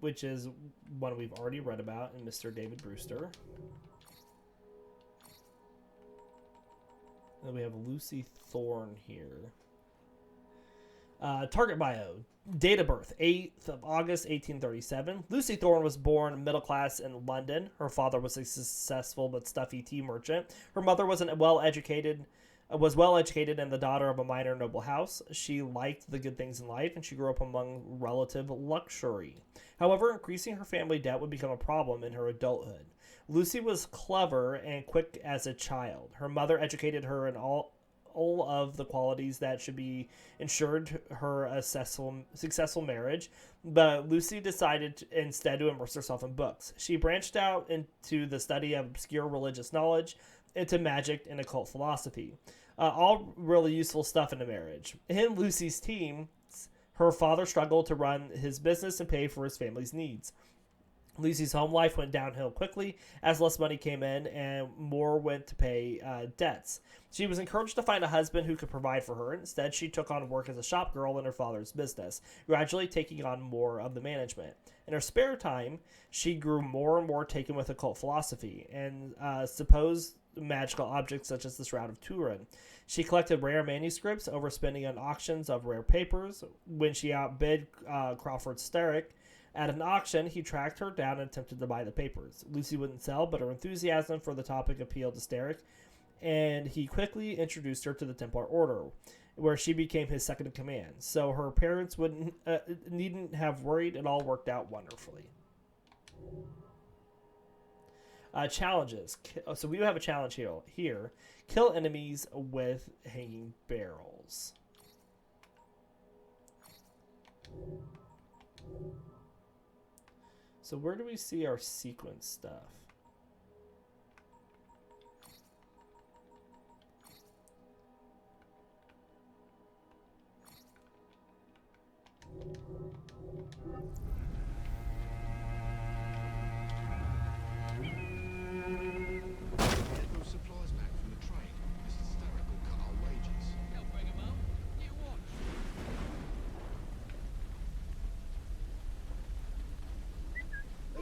which is one we've already read about in Mr. David Brewster. Then we have Lucy Thorne here. Target bio. Date of birth, 8th of August, 1837. Lucy Thorne was born middle class in London. Her father was a successful but stuffy tea merchant. Her mother was well educated and the daughter of a minor noble house. She liked the good things in life, and she grew up among relative luxury. However, increasing her family debt would become a problem in her adulthood. Lucy was clever and quick as a child. Her mother educated her in all of the qualities that should be ensured her a successful marriage, but Lucy decided instead to immerse herself in books. She branched out into the study of obscure religious knowledge, into magic and occult philosophy. All really useful stuff in a marriage. In Lucy's teens, her father struggled to run his business and pay for his family's needs. Lucy's home life went downhill quickly as less money came in and more went to pay debts. She was encouraged to find a husband who could provide for her. Instead, she took on work as a shop girl in her father's business, gradually taking on more of the management. In her spare time, she grew more and more taken with occult philosophy and supposed magical objects such as the Shroud of Turin. She collected rare manuscripts, overspending on auctions of rare papers. When she outbid Crawford Sterrick at an auction, he tracked her down and attempted to buy the papers. Lucy wouldn't sell, but her enthusiasm for the topic appealed to Sterrick, and he quickly introduced her to the Templar Order, where she became his second in command. So her parents needn't have worried. It all worked out wonderfully. Challenges. So we have a challenge here. Kill enemies with hanging barrels. So where do we see our sequence stuff?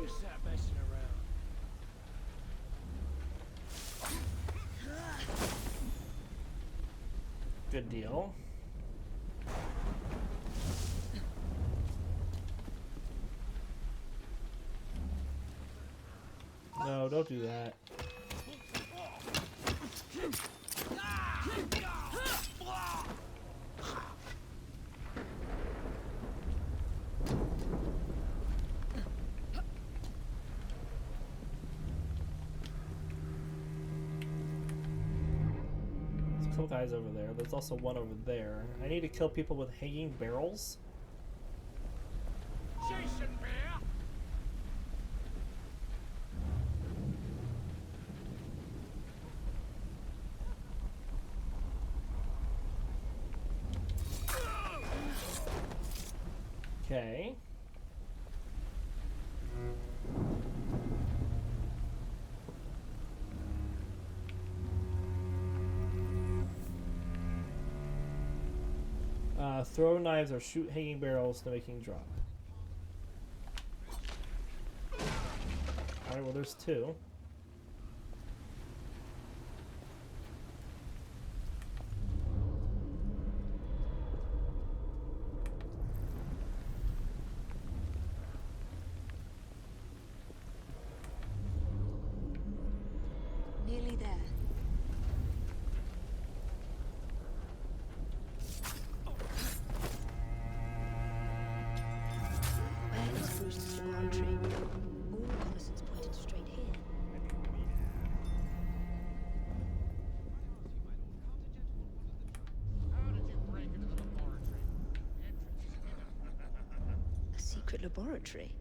Who's that messing around? Good deal. No, don't do that. There's a couple guys over there. There's also one over there. I need to kill people with hanging barrels. Jason Bear! Okay. Throw knives or shoot hanging barrels to making drop. Alright, well there's two. Nearly there. Where is Brewster's laboratory? All reconnaissance pointed straight here. How did you break into the laboratory? The entrance is hidden. A secret laboratory?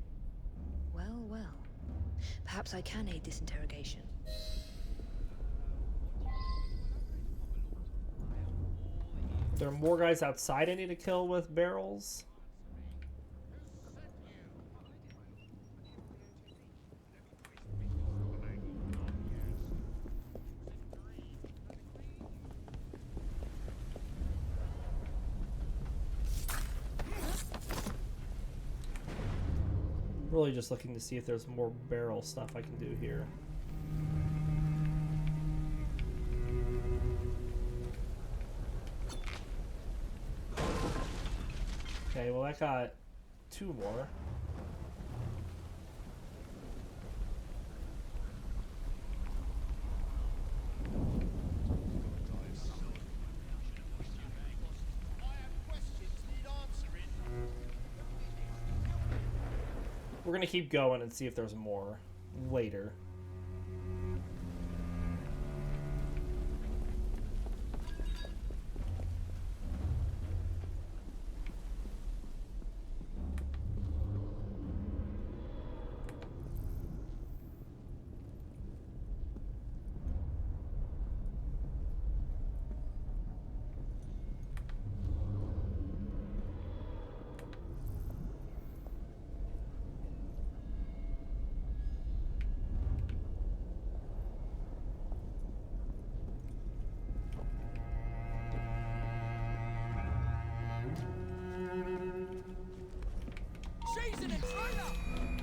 Well, well. Perhaps I can aid this interrogation. There are more guys outside I need to kill with barrels. Really just looking to see if there's more barrel stuff I can do here. Okay, well that got two more. We're gonna keep going and see if there's more later.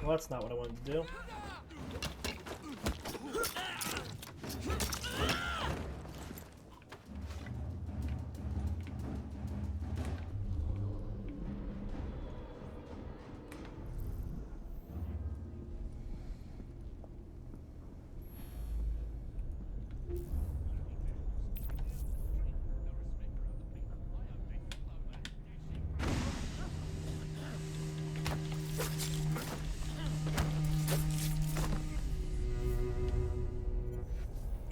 Well, that's not what I wanted to do.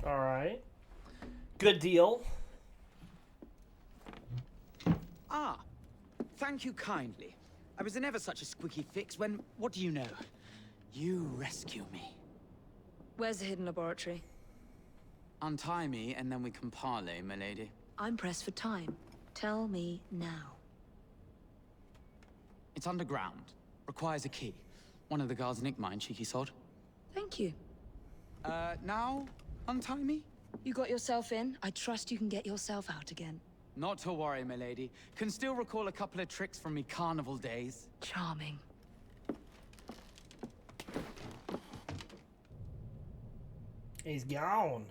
Alright. Good deal. Ah, thank you kindly. I was in ever such a squeaky fix when, what do you know? You rescue me. Where's the hidden laboratory? Untie me and then we can parley, my lady. I'm pressed for time. Tell me now. It's underground. Requires a key. One of the guards nicked mine, cheeky sod. Thank you. Now? Untie me? You got yourself in. I trust you can get yourself out again. Not to worry, my lady. Can still recall a couple of tricks from me carnival days. Charming. He's gone.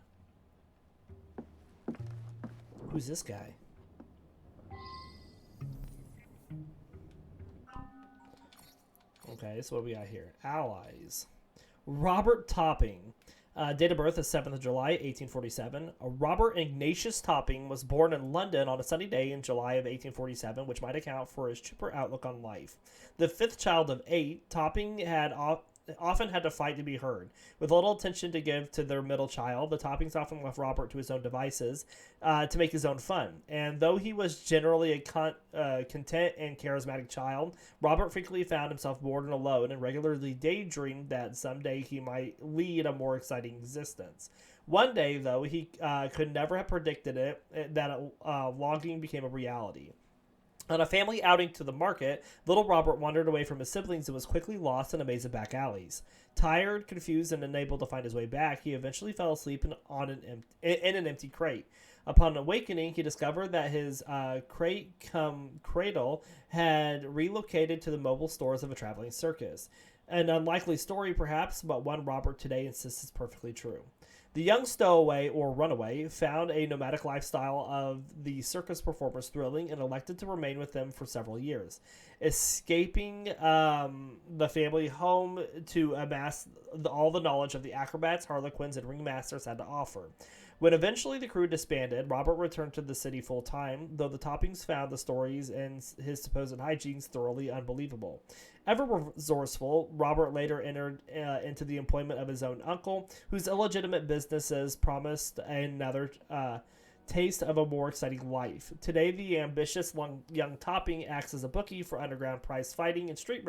Who's this guy? Okay, so what we got here? Allies. Robert Topping. Date of birth is 7th of July, 1847. Robert Ignatius Topping was born in London on a sunny day in July of 1847, which might account for his chipper outlook on life. The fifth child of 8, Topping had often had to fight to be heard. With little attention to give to their middle child, the Toppings often left Robert to his own devices to make his own fun. And though he was generally a content and charismatic child, Robert frequently found himself bored and alone and regularly daydreamed that someday he might lead a more exciting existence. One day, though, he could never have predicted it, that longing became a reality. On a family outing to the market, little Robert wandered away from his siblings and was quickly lost in a maze of back alleys. Tired, confused, and unable to find his way back, he eventually fell asleep in an empty crate. Upon awakening, he discovered that his crate-cum-cradle had relocated to the mobile stores of a traveling circus. An unlikely story, perhaps, but one Robert today insists is perfectly true. The young stowaway, or runaway, found a nomadic lifestyle of the circus performers thrilling and elected to remain with them for several years, escaping the family home to amass all the knowledge of the acrobats, harlequins, and ringmasters had to offer. When eventually the crew disbanded, Robert returned to the city full-time, though the Toppings found the stories and his supposed hijinks thoroughly unbelievable. Ever resourceful, Robert later entered into the employment of his own uncle, whose illegitimate businesses promised another taste of a more exciting life. Today, the ambitious young Topping acts as a bookie for underground prize fighting and street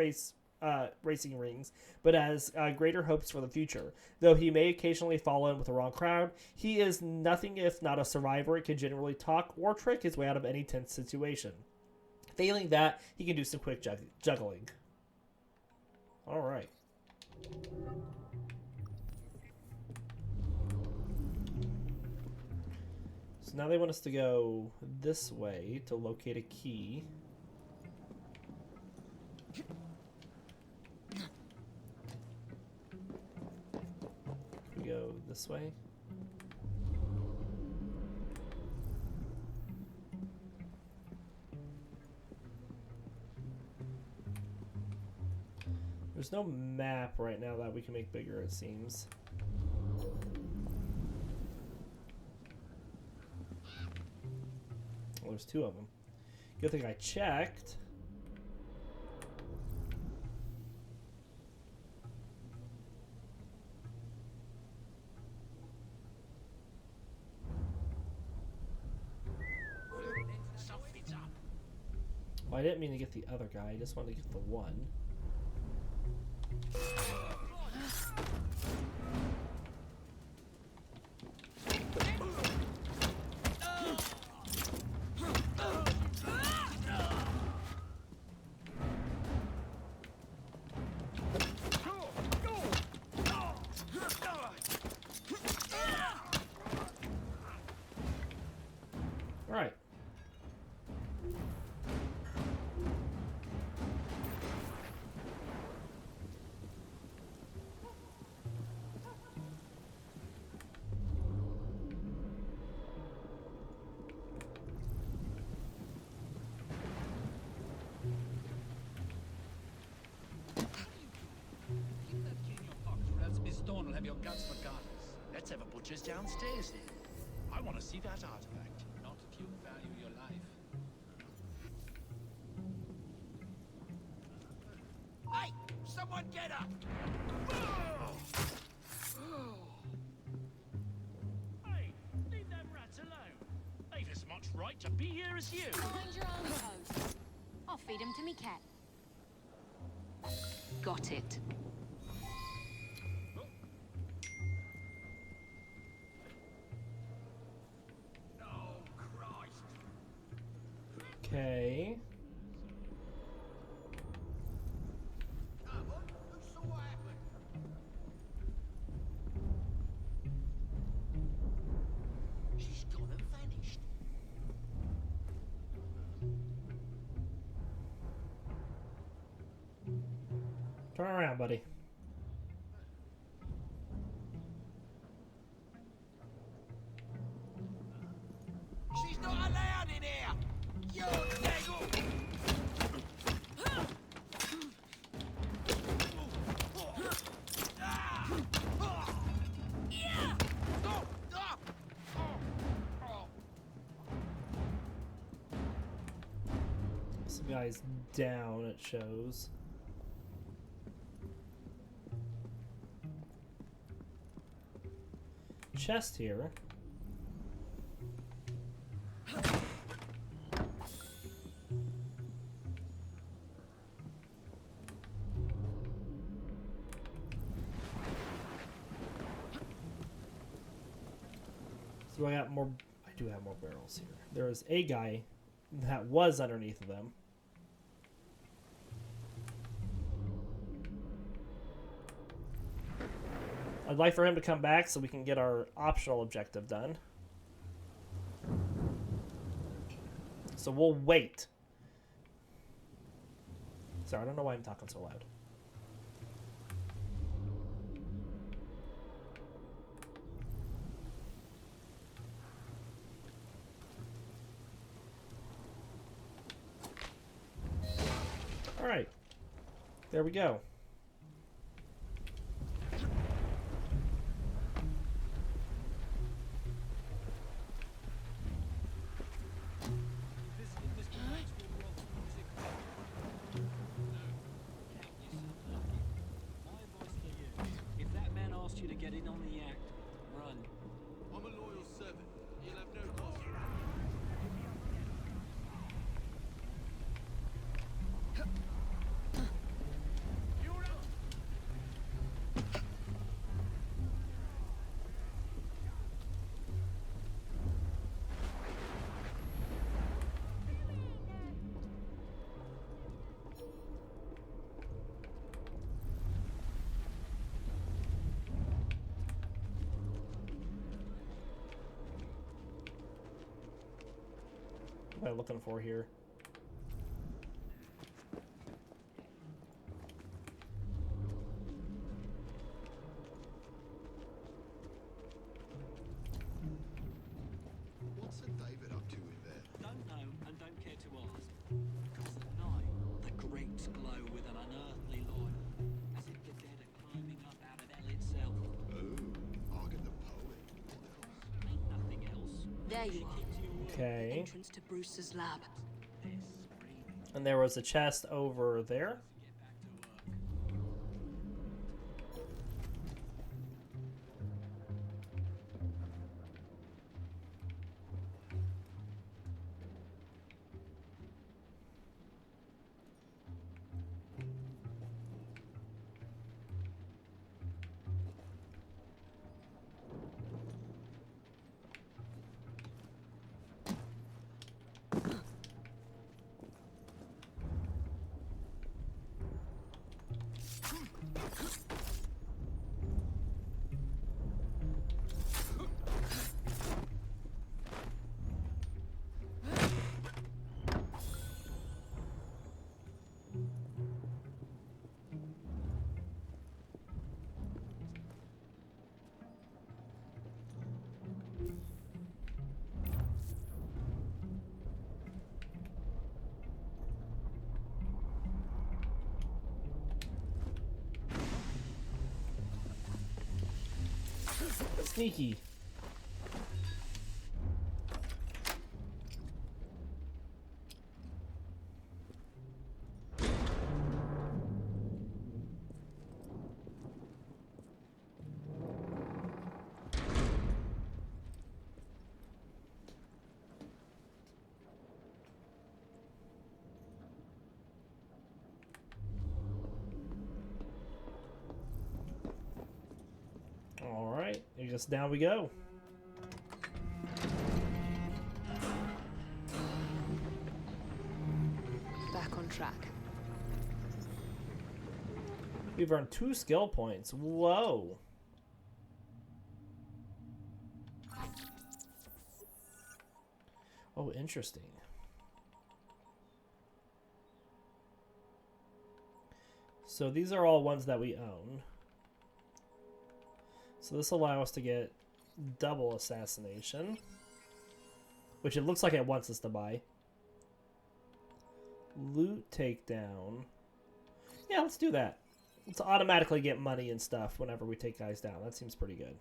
racing rings, but has greater hopes for the future. Though he may occasionally fall in with the wrong crowd, he is nothing if not a survivor and can generally talk or trick his way out of any tense situation. Failing that, he can do some quick juggling. All right. So now they want us to go this way to locate a key. Can we go this way? There's no map right now that we can make bigger, it seems. Well, there's 2 of them. Good thing I checked. Well, I didn't mean to get the other guy. I just wanted to get the one. Right. Will have your guts regardless. Let's have a butcher's downstairs then. I want to see that artifact. Not if you value your life. Hey! Someone get up! Hey! Leave them rats alone. They've as much right to be here as you. Mind your own toes. I'll feed him to me cat. Got it. Okay. She's gone and vanished. Turn around, buddy. Some guys down, it shows. Chest here. So I got more. I do have more barrels here. There is a guy that was underneath of them. I'd like for him to come back so we can get our optional objective done. So we'll wait. Sorry, I don't know why I'm talking so loud. All right. There we go. What am I looking for here? What's Sir David up to in there? Don't know and don't care to ask. Because at night, the grates glow with an unearthly light, as if the dead are climbing up out of hell itself. Oh, I'll get the poet. Ain't nothing else. There you are. Okay. Entrance to Brewster's lab. And there was a chest over there. Sneaky. All right, I guess down we go. Back on track. We've earned 2 skill points. Whoa. Oh, interesting. So these are all ones that we own. So this will allow us to get double assassination, which it looks like it wants us to buy. Loot takedown. Yeah, let's do that. Let's automatically get money and stuff whenever we take guys down. That seems pretty good.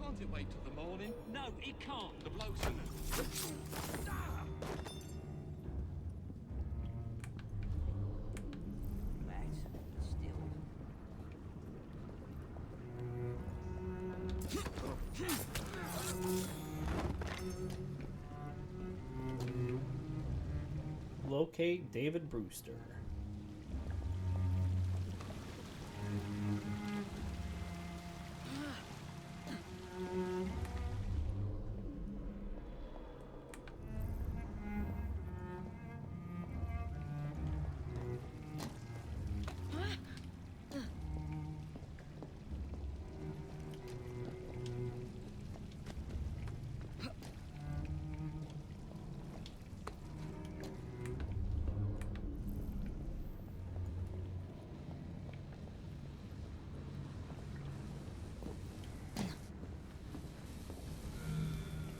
Can't it wait till the morning? No, it can't. The bloke's in it. Locate David Brewster.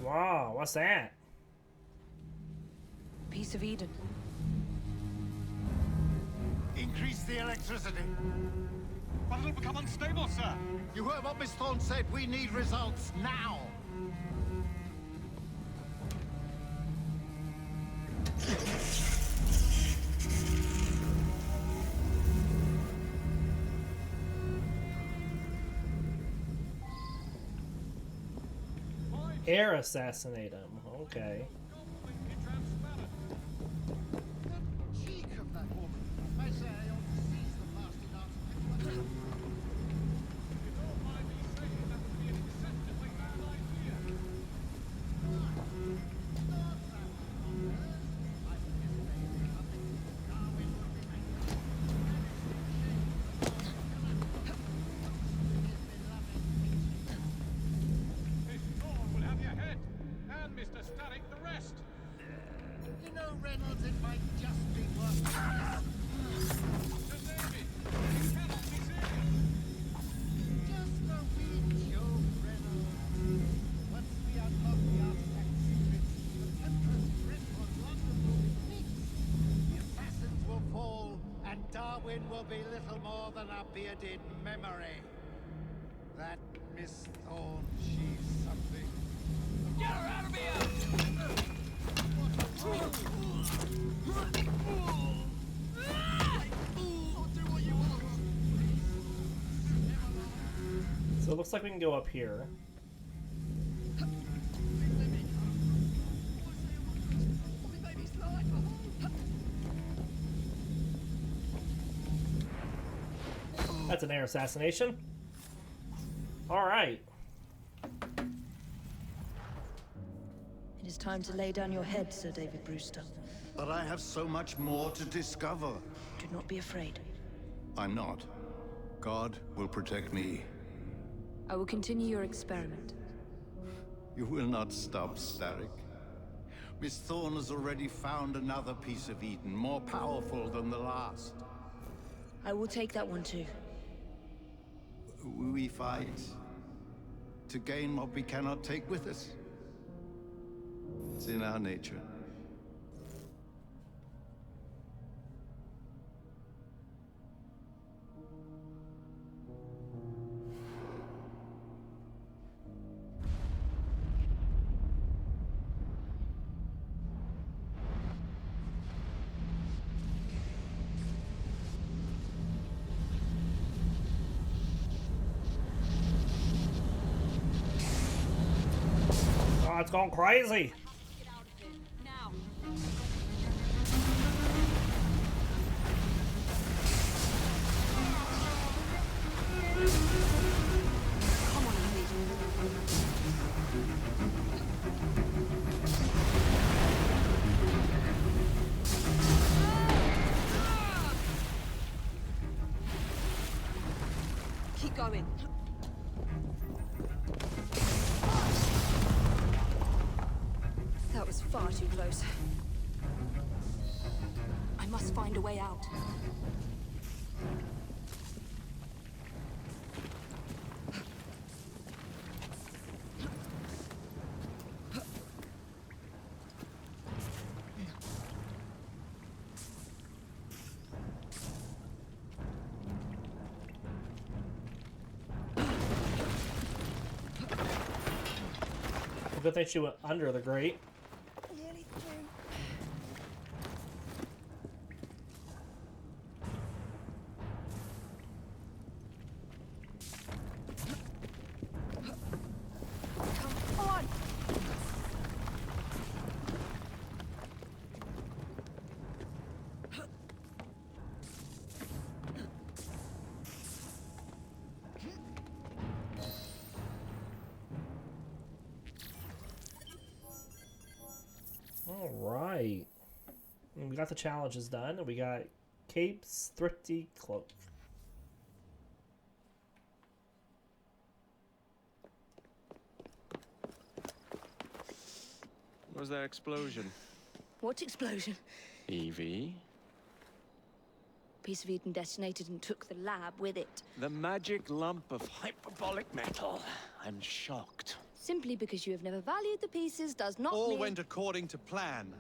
Wow, what's that? Piece of Eden. Increase the electricity. But it'll become unstable, sir. You heard what Miss Thorne said. We need results now. Air assassinate him. Okay. Cheek of that woman. I say I ought to seize the bastard artifact. Reynolds, it might just be worth just a wee joke, Reynolds. Once we unlock the artifact secrets, the Templars' grip on London will be fixed. The assassins will fall, and Darwin will be little more than a bearded memory. That Miss Thorne, she's something. Get her out of here! So it looks like we can go up here. That's an air assassination. All right. It is time to lay down your head, Sir David Brewster. But I have so much more to discover. Do not be afraid. I'm not. God will protect me. I will continue your experiment. You will not stop, Starrick. Miss Thorne has already found another piece of Eden, more powerful than the last. I will take that one too. We fight to gain what we cannot take with us. It's in our nature. Oh, it's going crazy. Keep going. That was far too close. I must find a way out. good thing she went under the grate. Nearly through. Come on! All right. And we got the challenges done, and we got Cape's Thrifty Cloak. Was there explosion? What explosion? Evie? Piece of Eden detonated and took the lab with it. The magic lump of hyperbolic metal. I'm shocked. Simply because you have never valued the pieces does not All mean... went according to plan,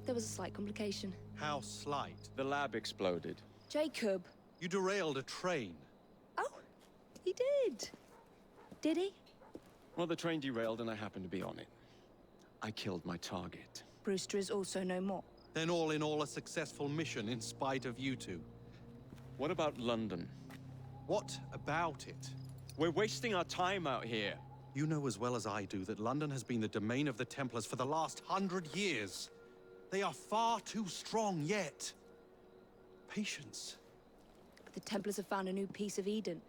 There was a slight complication. How slight? The lab exploded. Jacob. You derailed a train. Oh, he did. Did he? Well, the train derailed and I happened to be on it. I killed my target. Brewster is also no more. Then all in all, a successful mission in spite of you two. What about London? What about it? We're wasting our time out here. You know as well as I do that London has been the domain of the Templars for the last 100 years. They are far too strong yet. Patience. The Templars have found a new piece of Eden.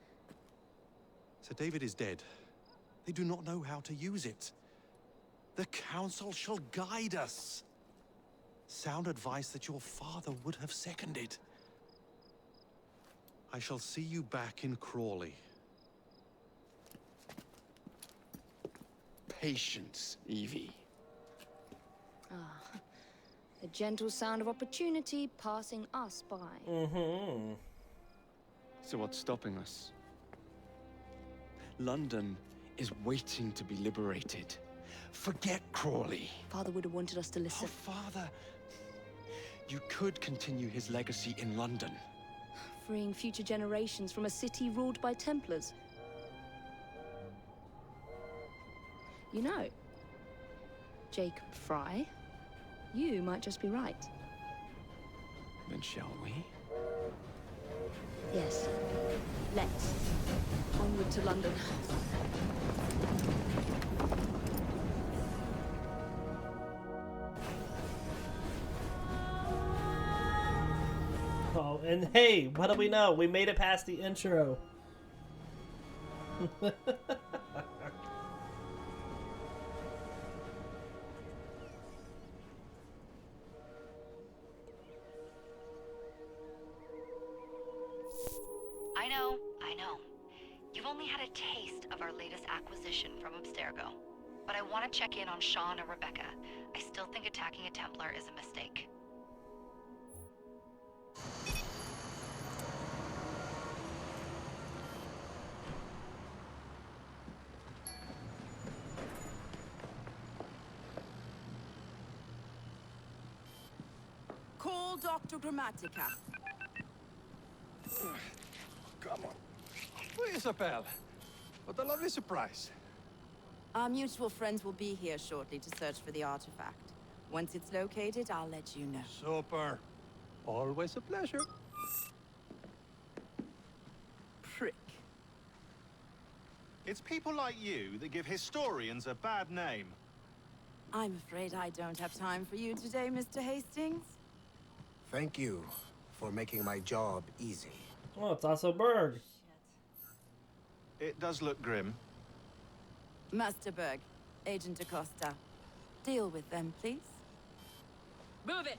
Sir David is dead. They do not know how to use it. The Council shall guide us. Sound advice that your father would have seconded. I shall see you back in Crawley. Patience, Evie. Ah, the gentle sound of opportunity passing us by. Mm-hmm. So what's stopping us? London is waiting to be liberated. Forget Crawley. Father would have wanted us to listen. Oh, Father. You could continue his legacy in London. Freeing future generations from a city ruled by Templars. You know, Jacob Fry, you might just be right. Then shall we? Yes. Let's. Onward to London. Oh, and hey, what do we know? We made it past the intro. I know. You've only had a taste of our latest acquisition from Abstergo. But I want to check in on Sean and Rebecca. I still think attacking a Templar is a mistake. Call Dr. Grammatica. Come on. Isabel, what a lovely surprise. Our mutual friends will be here shortly to search for the artifact. Once it's located, I'll let you know. Super. Always a pleasure. Prick. It's people like you that give historians a bad name. I'm afraid I don't have time for you today, Mr. Hastings. Thank you for making my job easy. Oh, it's also Berg. It does look grim. Master Berg, Agent Acosta. Deal with them, please. Move it!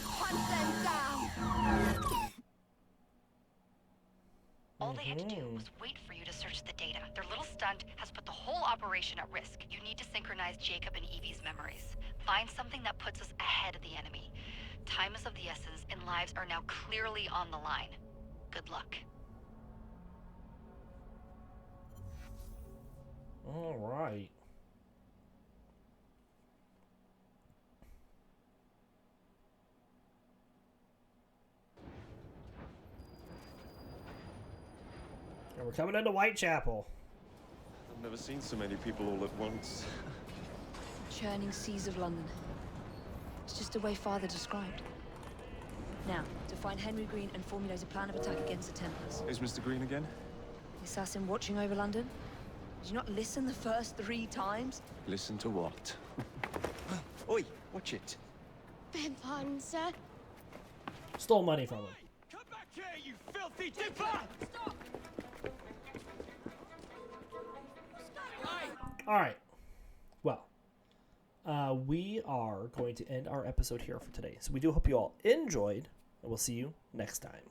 Hunt them down! All they had to do was wait for you to search the data. Their little stunt has put the whole operation at risk. You need to synchronize Jacob and Evie's memories. Find something that puts us ahead of the enemy. Time is of the essence, and lives are now clearly on the line. Good luck. All right. And we're coming into Whitechapel. I've never seen so many people all at once. Churning seas of London. It's just the way Father described. Now, to find Henry Green and formulate a plan of attack against the Templars. Is Mr. Green again? The assassin watching over London? Did you not listen the first 3 times? Listen to what? Oi, watch it. Beg pardon, sir. Stole money from him. Come back here, you filthy dipper! Stop! Alright. Well, we are going to end our episode here for today. So we do hope you all enjoyed, and we'll see you next time.